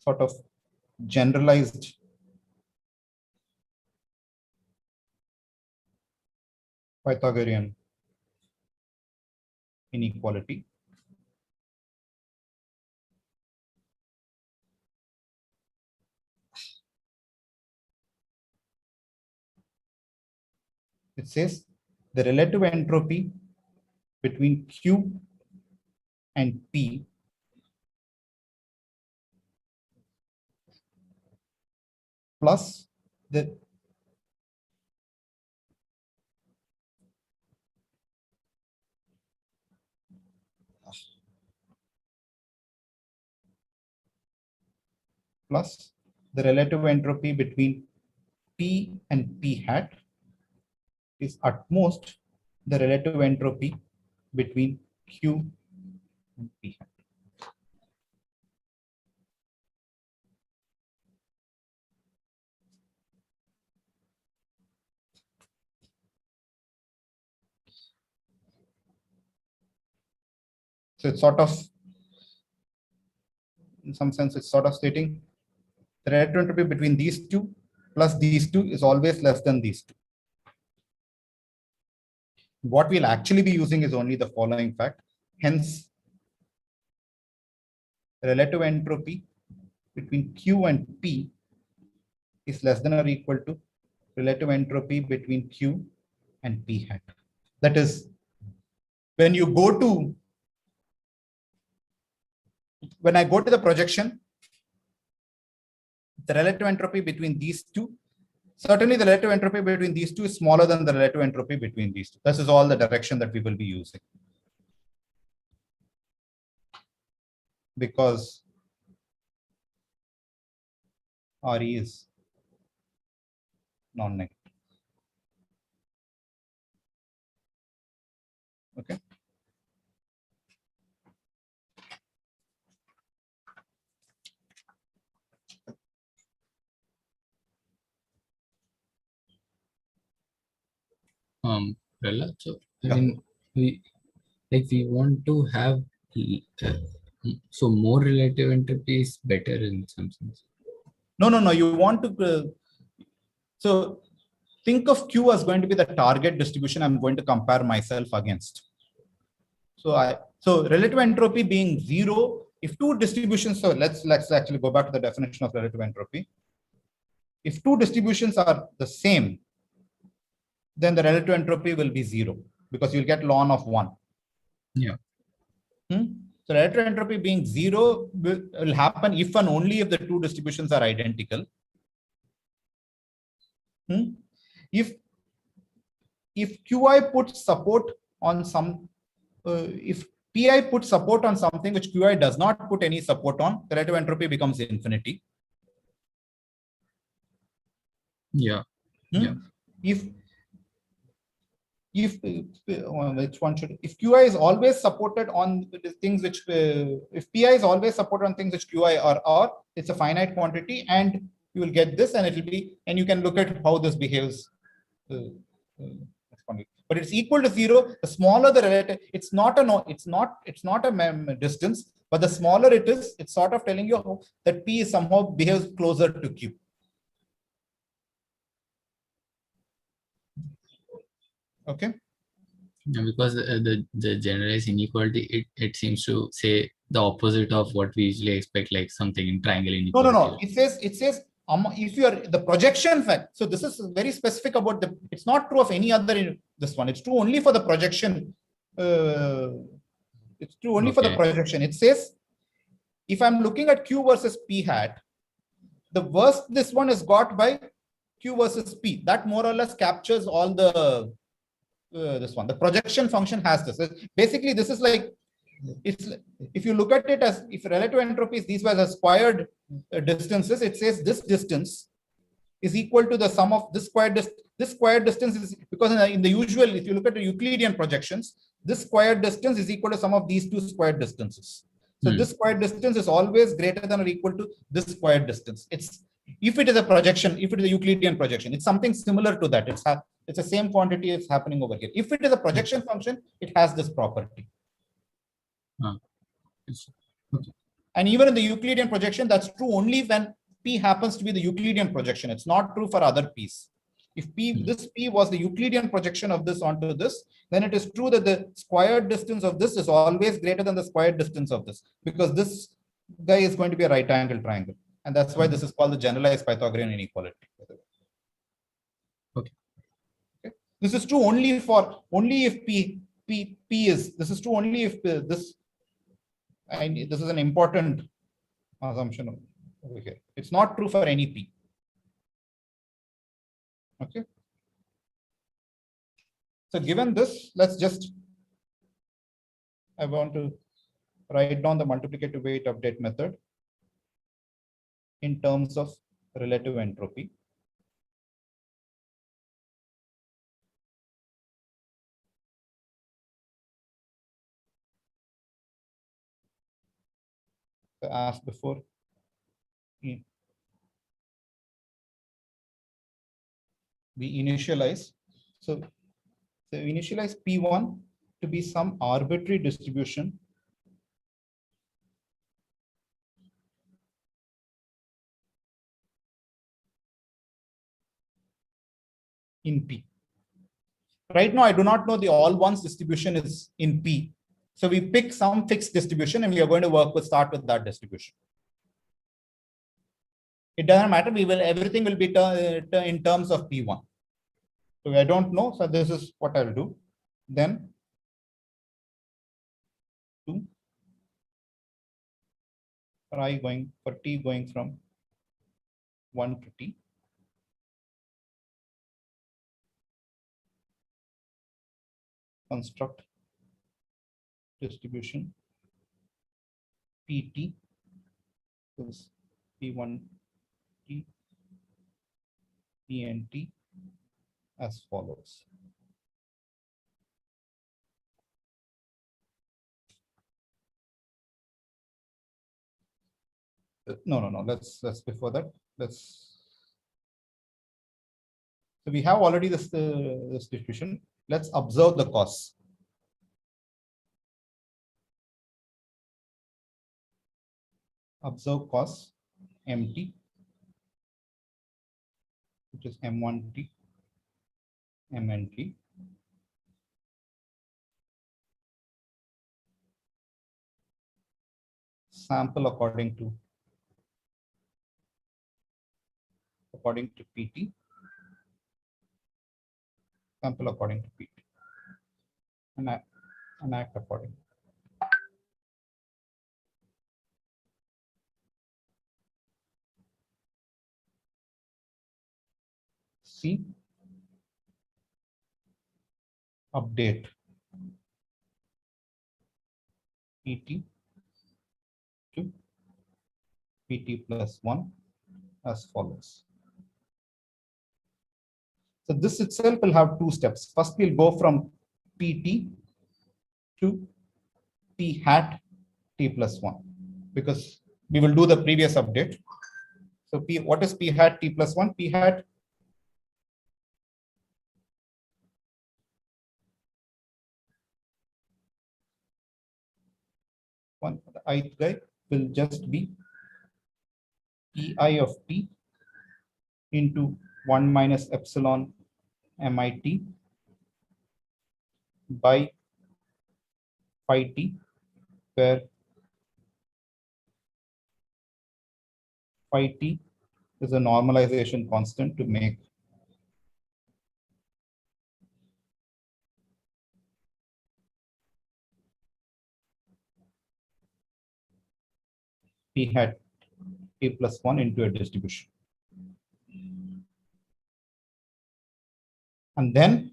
sort of generalized Pythagorean inequality. It says the relative entropy between Q and P plus the relative entropy between P and P hat is at most the relative entropy between Q and P hat. So it's sort of, in some sense, it's sort of stating the relative entropy between these two plus these two is always less than these two. What we'll actually be using is only the following fact. Hence, relative entropy between Q and P is less than or equal to relative entropy between Q and p hat. That is, when I go to the projection, the relative entropy between these two, certainly the relative entropy between these two is smaller than the relative entropy between these two. This is all the direction that we will be using. Because RE is non-negative. Okay. Pralad, so Yeah. I mean, we want to have so more relative entropy is better in some sense. No. You want to so think of Q as going to be the target distribution I'm going to compare myself against. So relative entropy being 0, if two distributions, so let's actually go back to the definition of relative entropy. If two distributions are the same, then the relative entropy will be 0 because you'll get ln of 1. Yeah. So relative entropy being 0 will happen if and only if the two distributions are identical. If Qi puts support on some, if Pi puts support on something which Qi does not put any support on, the relative entropy becomes infinity. Yeah. Yeah. If which one should, if Qi is always supported on the things which, if Pi is always supported on things which Qi are, it's a finite quantity, and you will get this, and it will be, and you can look at how this behaves. But it's equal to 0. The smaller the relative, it's not a distance, but the smaller it is, it's sort of telling you that P somehow behaves closer to Q. Okay. Yeah, because the generalized inequality, it seems to say the opposite of what we usually expect, like something in triangle inequality. No. It says if you are the projection fact. So this is very specific about the. It's not true of any other in this one. It's true only for the projection. It's true only for the projection. It says if I'm looking at Q versus P hat, the worst this one is got by Q versus P. That more or less captures all the this one. The projection function has this. Basically, this is like, it's, if you look at it as if relative entropies, these were the squared distances, it says this distance is equal to the sum of this squared distance. This squared distance is, because in the usual, if you look at the Euclidean projections, this squared distance is equal to sum of these two squared distances. So this squared distance is always greater than or equal to this squared distance. It's, if it is a projection, if it is a Euclidean projection, it's something similar to that. It's the same quantity is happening over here. If it is a projection function, it has this property. Okay. And even in the Euclidean projection, that's true only when P happens to be the Euclidean projection. It's not true for other P's. If this P was the Euclidean projection of this onto this, then it is true that the squared distance of this is always greater than the squared distance of this, because this guy is going to be a right angle triangle. And that's why this is called the generalized Pythagorean inequality. Okay. This is true only if P is, this is true only if this, and this is an important assumption over here. It's not true for any P. Okay. So given this, let's just, I want to write down the multiplicative weight update method in terms of relative entropy. So as before, we initialize. So initialize P1 to be some arbitrary distribution in P. Right now, I do not know the all ones distribution is in P. So we pick some fixed distribution and we are going to start with that distribution. It doesn't matter. Everything will be in terms of P1. So I don't know. So this is what I'll do. Then 2 for I going for t going from 1 to t. Construct distribution pt is p1 t pnt as follows. No. Let's before that. So we have already this distribution. Let's observe the costs. Observe costs mt, which is m1t, mnt. Sample according to pt. Sample according to pt. And act accordingly. C. Update pt to pt plus 1 as follows. So this itself will have two steps. First, we'll go from pt to p hat t plus 1, because we will do the previous update. So what is p hat t plus 1? P hat one, the ith guy will just be pi of t into 1 minus epsilon mit by phi t, where phi t is a normalization constant to make p hat t plus 1 into a distribution. And then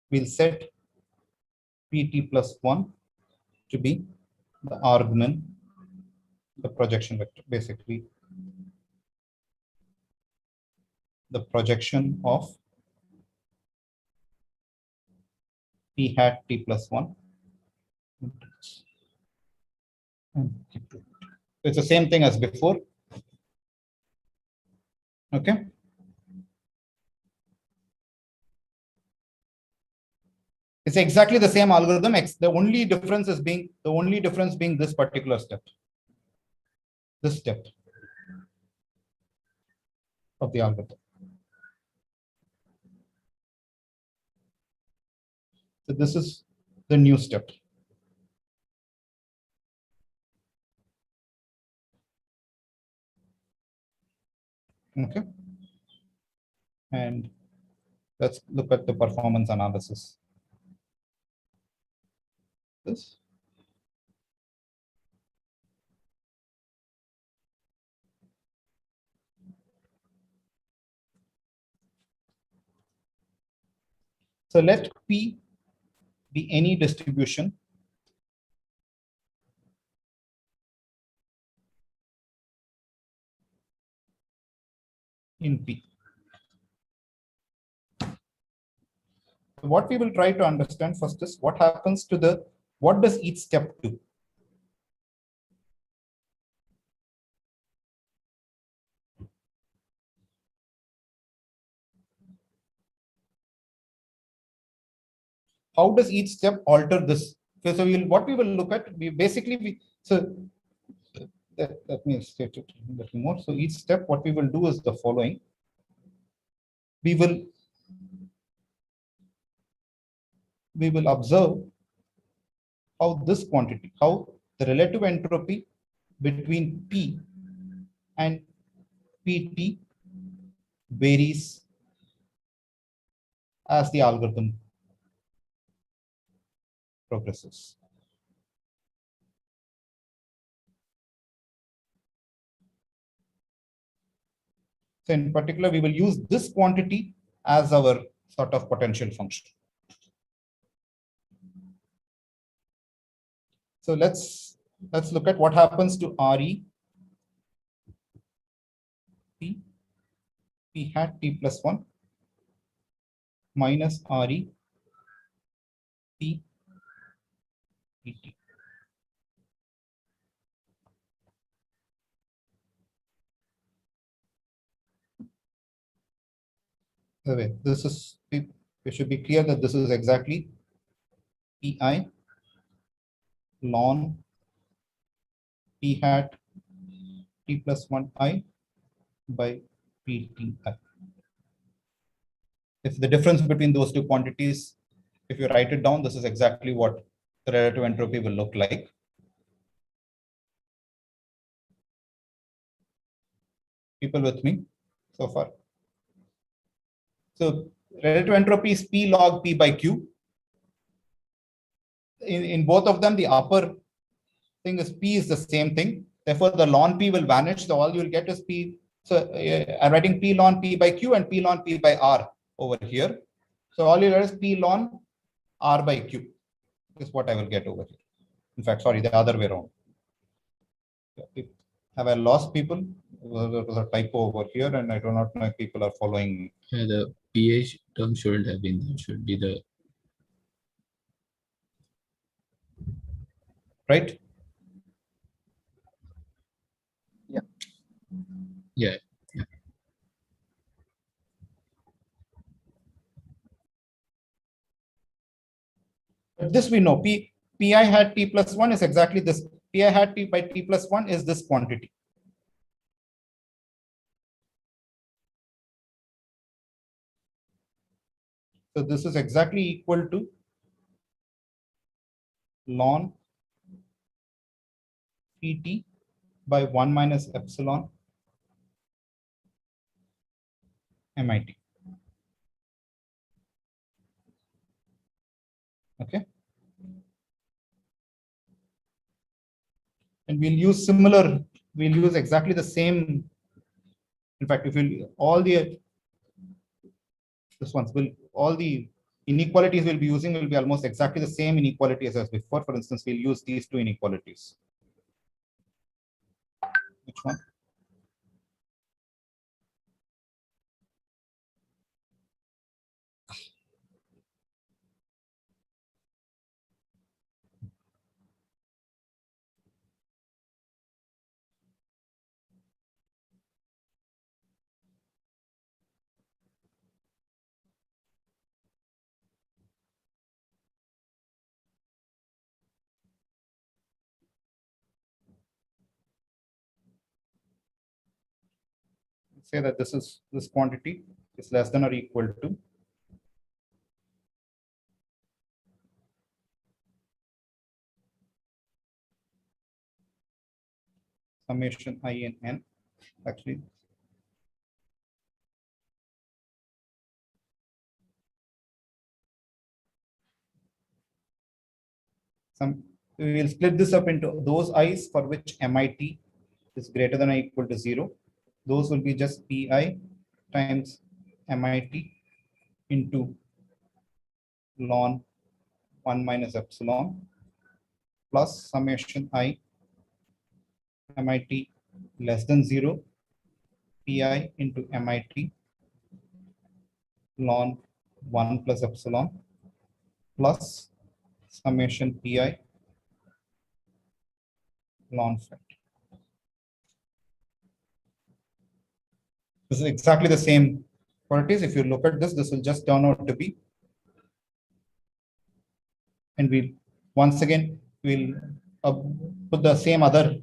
we'll set pt plus 1 to be the argument, the projection vector, basically the projection of p hat t plus 1. It's the same thing as before. Okay. It's exactly the same algorithm. The only difference being this particular step. This step of the algorithm. So this is the new step. Okay. And let's look at the performance analysis. This. So let P be any distribution in P. What we will try to understand first is what happens to what does each step do? How does each step alter this? Okay, so what we will look at, let me state it a little more. So each step, what we will do is the following. We will observe how this quantity, how the relative entropy between P and PT varies as the algorithm progresses. So in particular, we will use this quantity as our sort of potential function. So let's look at what happens to RE P hat T plus 1 minus RE P T. This is, it should be clear that this is exactly Pi ln P hat T plus 1 I by Pt I. If the difference between those two quantities, if you write it down, this is exactly what the relative entropy will look like. People with me so far? So relative entropy is P log P by Q. In both of them, the upper thing is P is the same thing. Therefore, the ln P will vanish. So all you will get is P. So I'm writing P ln P by Q and P ln P by R over here. So all you get is P ln R by Q is what I will get over here. In fact, sorry, the other way around. Have I lost people? There was a typo over here, and I do not know if people are following me. Yeah, the pH term shouldn't have been there. Should be the Right? Yeah. yeah. But this we know. Pi hat T plus 1 is exactly this. Pi hat T by T plus 1 is this quantity. So this is exactly equal to ln Pt by 1 minus epsilon MIT. Okay. And we'll use similar, we'll use exactly the same. In fact, if we'll all the this ones will all the inequalities we'll be using will be almost exactly the same inequalities as before. For instance, we'll use these two inequalities. Which one? Say that this quantity is less than or equal to summation I and n. Actually, we will split this up into those i's for which MIT is greater than or equal to 0. Those will be just Pi times MIT into ln 1 minus epsilon plus summation I MIT less than 0 Pi into MIT ln 1 plus epsilon plus summation Pi ln phi. This is exactly the same quantities. If you look at this, this will just turn out to be, and we'll once again we'll put the same other.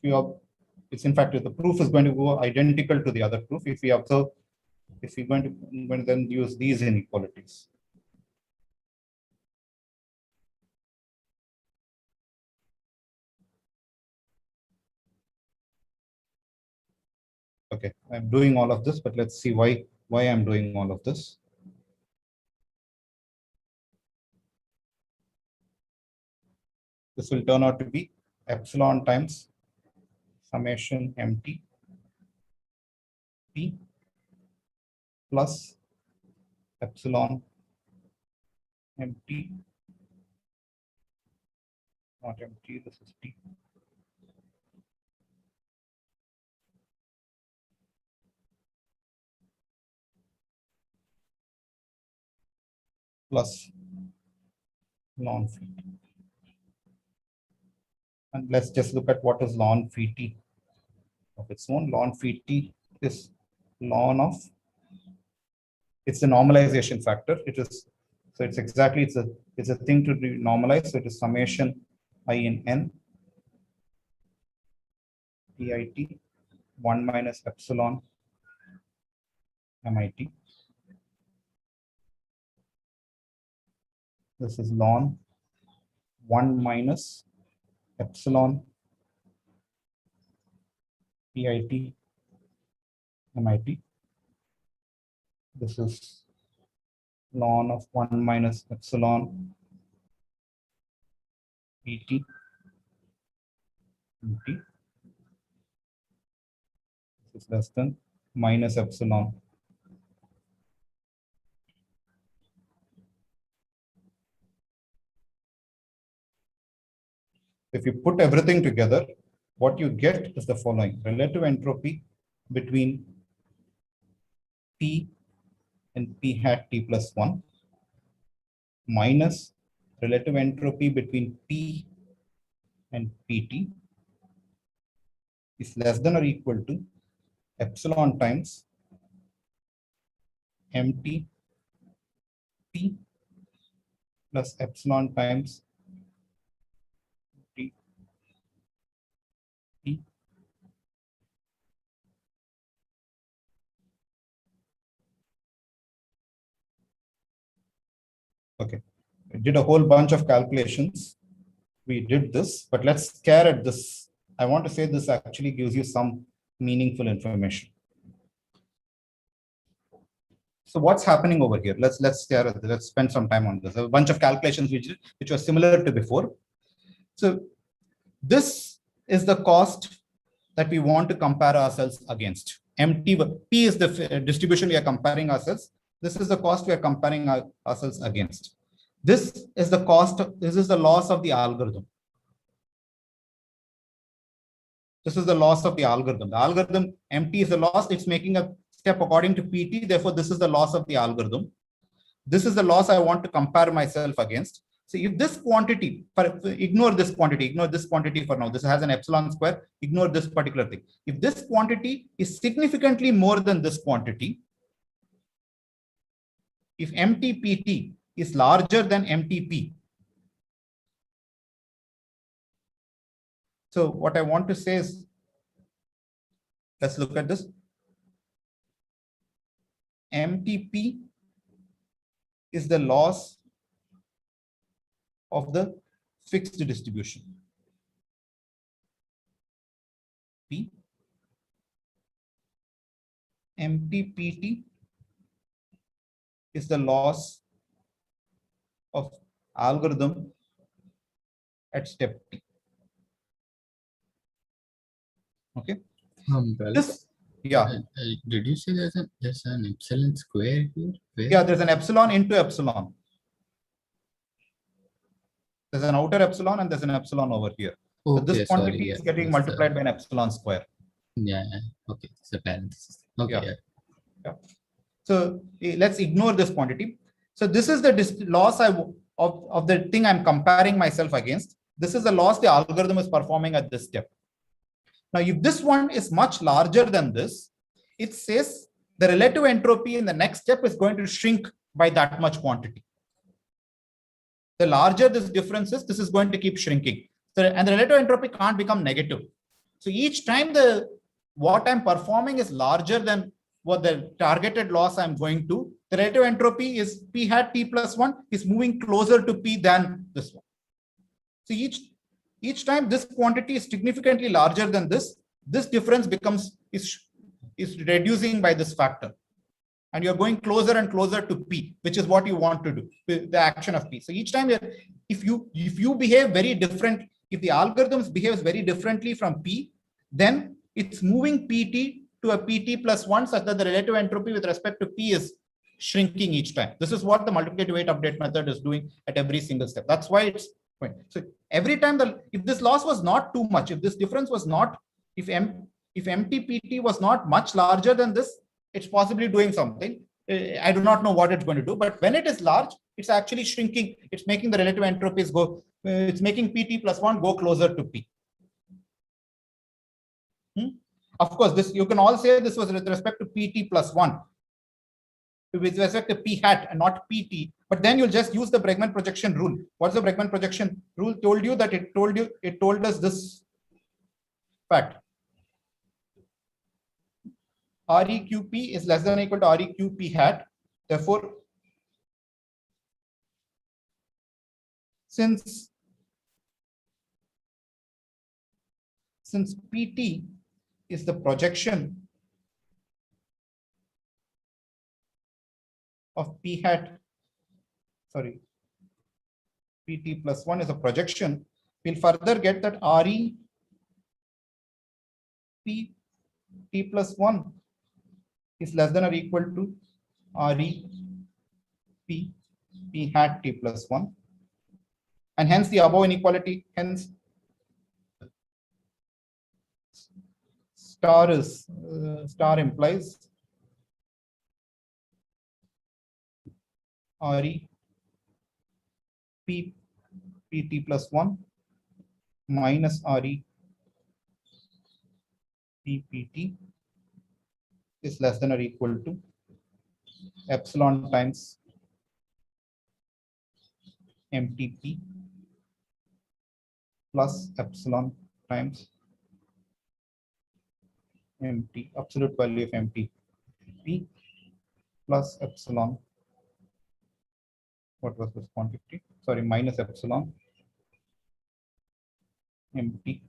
It's in fact the proof is going to go identical to the other proof. If we observe, if we're going to then use these inequalities. Okay, I'm doing all of this, but let's see why I'm doing all of this. This will turn out to be epsilon times summation empty P plus epsilon empty, not empty, this is T. Plus ln phi t. And let's just look at what is ln phi t of its own. Ln phi t is ln of, it's a normalization factor. It is, so it's exactly, it's a thing to be normalized. So it is summation I in n PIT 1 minus epsilon MIT. This is ln 1 minus epsilon PIT MIT. This is ln of 1 minus epsilon PT MT. This is less than minus epsilon. If you put everything together, what you get is the following: relative entropy between P and P hat T plus 1 minus relative entropy between P and PT is less than or equal to epsilon times MT P plus epsilon times T P. Okay, we did a whole bunch of calculations. We did this, but let's stare at this. I want to say this actually gives you some meaningful information. So what's happening over here? Let's stare at this. Let's spend some time on this. A bunch of calculations which were similar to before. So this is the cost that we want to compare ourselves against. MT P is the distribution we are comparing ourselves. This is the cost we are comparing ourselves against. This is the cost. This is the loss of the algorithm. This is the loss of the algorithm. The algorithm MT is the loss. It's making a step according to PT. Therefore, this is the loss of the algorithm. This is the loss I want to compare myself against. So if this quantity, ignore this quantity for now. This has an epsilon square. Ignore this particular thing. If this quantity is significantly more than this quantity, if MTPT is larger than MTP, so what I want to say is, let's look at this. MTP is the loss of the fixed distribution. P. MTPT is the loss of algorithm at step T. Okay. This, yeah. Did you say there's an epsilon square here? Where? Yeah, there's an epsilon into epsilon. There's an outer epsilon and there's an epsilon over here. Okay, so this quantity is getting multiplied by an epsilon square. Yeah. Okay. It's a parenthesis. Okay. Yeah. So let's ignore this quantity. So this is the loss of the thing I'm comparing myself against. This is the loss the algorithm is performing at this step. Now, if this one is much larger than this, it says the relative entropy in the next step is going to shrink by that much quantity. The larger this difference is, this is going to keep shrinking. So, and the relative entropy can't become negative. So each time what I'm performing is larger than what the targeted loss I'm going to, the relative entropy is P hat T plus 1 is moving closer to P than this one. So each time this quantity is significantly larger than this difference is reducing by this factor. and you're going closer and closer to P, which is what you want to do with the action of P. So each time if you behave very different, if the algorithms behaves very differently from P, then it's moving PT to a PT plus 1 such that the relative entropy with respect to P is shrinking each time. This is what the multiplicative weight update method is doing at every single step. That's why it's point. So every time if this loss was not too much, if this difference was not, if MTPT was not much larger than this, it's possibly doing something. I do not know what it's going to do, but when it is large, it's actually shrinking. It's making the relative entropies go, it's making PT plus 1 go closer to P. Of course, this you can all say this was with respect to PT plus 1, with respect to P hat and not PT, but then you'll just use the Bregman projection rule. What's the Bregman projection rule told you? That it told us this fact. REQP is less than or equal to REQP hat. Therefore, since PT is the projection of P hat, sorry, PT plus 1 is a projection, we'll further get that RE T plus 1 is less than or equal to RE P hat T plus 1. And hence the above inequality, hence star implies RE P PT plus 1 minus RE PPT is less than or equal to epsilon times MTP plus epsilon times MT, absolute value of MTP plus epsilon, what was this quantity? Sorry, minus epsilon MT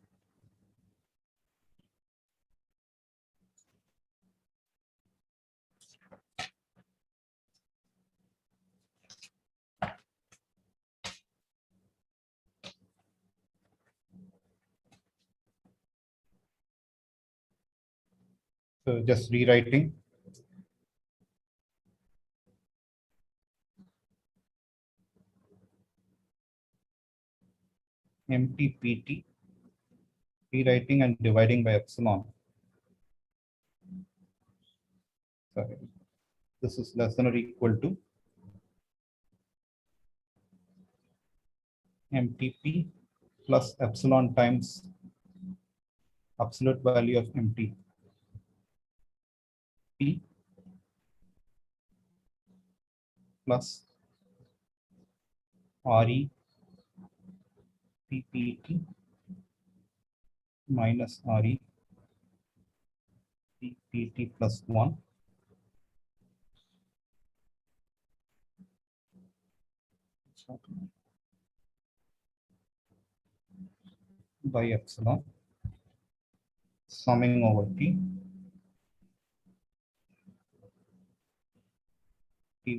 So just rewriting. MTPT, rewriting and dividing by epsilon. Sorry, this is less than or equal to MTP plus epsilon times absolute value of MTP plus RE PPT minus RE PPT plus 1 by epsilon summing over T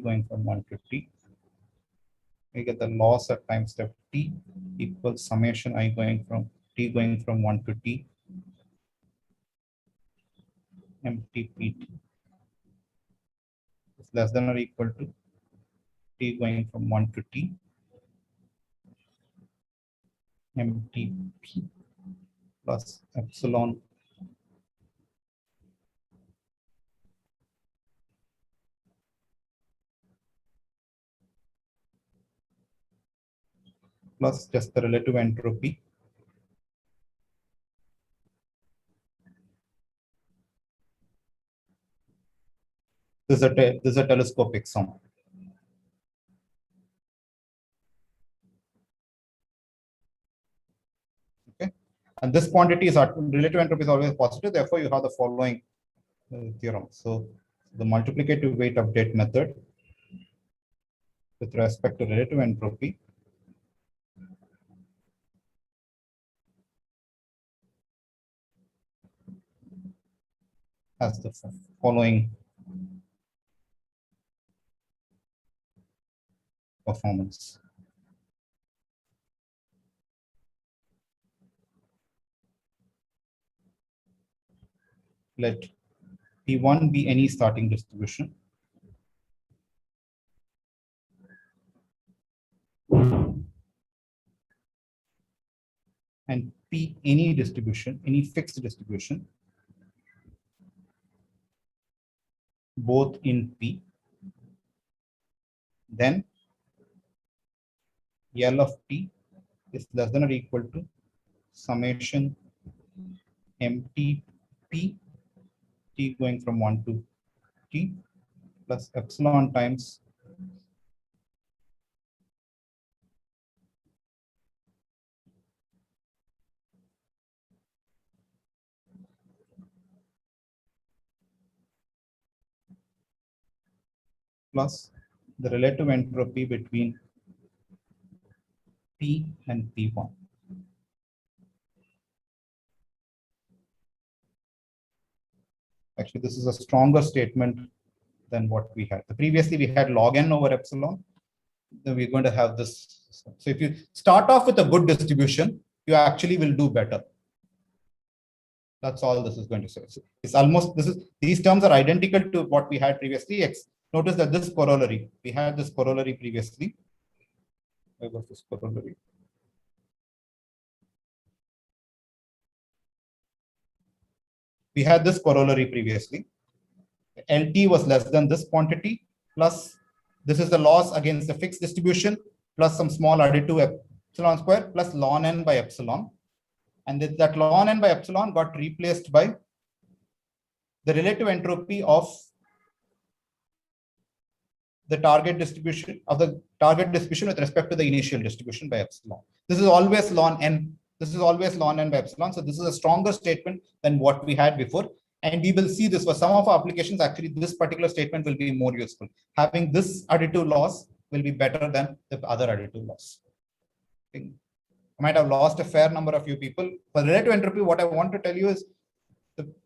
going from 1 to T. We get the loss at time step T equals summation I going from T going from 1 to T MTPT is less than or equal to T going from 1 to T MTP plus epsilon plus just the relative entropy this is a telescopic sum. Okay, and this quantity is relative entropy is always positive. Therefore, you have the following theorem. So the multiplicative weight update method with respect to relative entropy has the following performance. Let P1 be any starting distribution. And P any distribution, any fixed distribution, both in P. Then L of T is less than or equal to summation empty P, T going from 1 to T, plus epsilon times plus the relative entropy between P and P1. Actually, this is a stronger statement than what we had. Previously, we had log n over epsilon. Then we're going to have this. So if you start off with a good distribution, you actually will do better. That's all this is going to say. So it's almost, these terms are identical to what we had previously. Notice that this corollary, we had this corollary previously. Where was this corollary? We had this corollary previously. LT was less than this quantity, plus this is the loss against the fixed distribution, plus some small additive epsilon square, plus ln n by epsilon. And that ln n by epsilon got replaced by the relative entropy of the target distribution with respect to the initial distribution by epsilon. This is always ln n. This is always ln n by epsilon. So this is a stronger statement than what we had before. And we will see this for some of our applications. Actually, this particular statement will be more useful. Having this additive loss will be better than the other additive loss. I might have lost a fair number of you people. For relative entropy, what I want to tell you is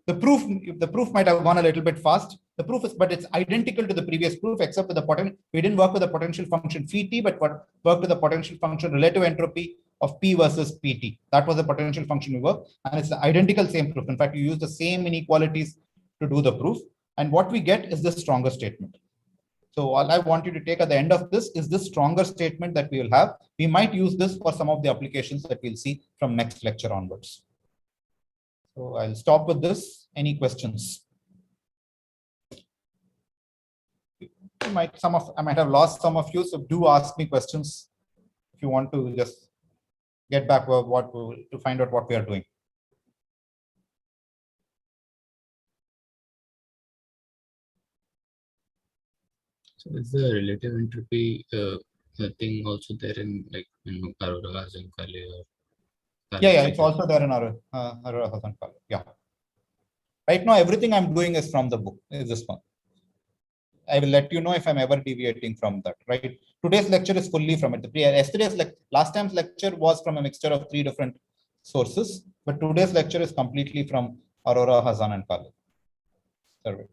the proof might have gone a little bit fast. The proof is, but it's identical to the previous proof, except with the potential. We didn't work with the potential function phi t, but worked with the potential function relative entropy of P versus PT. That was the potential function we worked, and it's the identical same proof. In fact, you use the same inequalities to do the proof, and what we get is the stronger statement. So all I want you to take at the end of this is this stronger statement that we will have. We might use this for some of the applications that we'll see from next lecture onwards. So I'll stop with this. Any questions? I might have lost some of you, so do ask me questions if you want to just get back to find out what we are doing. So is the relative entropy thing also there in like in Aurora and Kale? Yeah, it's also there in Aurora and Kale. Yeah. Right now, everything I'm doing is from the book. Is this one? I will let you know if I'm ever deviating from that. Right. Today's lecture is fully from it. Last time's lecture was from a mixture of 3 different sources, but today's lecture is completely from Aurora, Hazan, and Kale survey.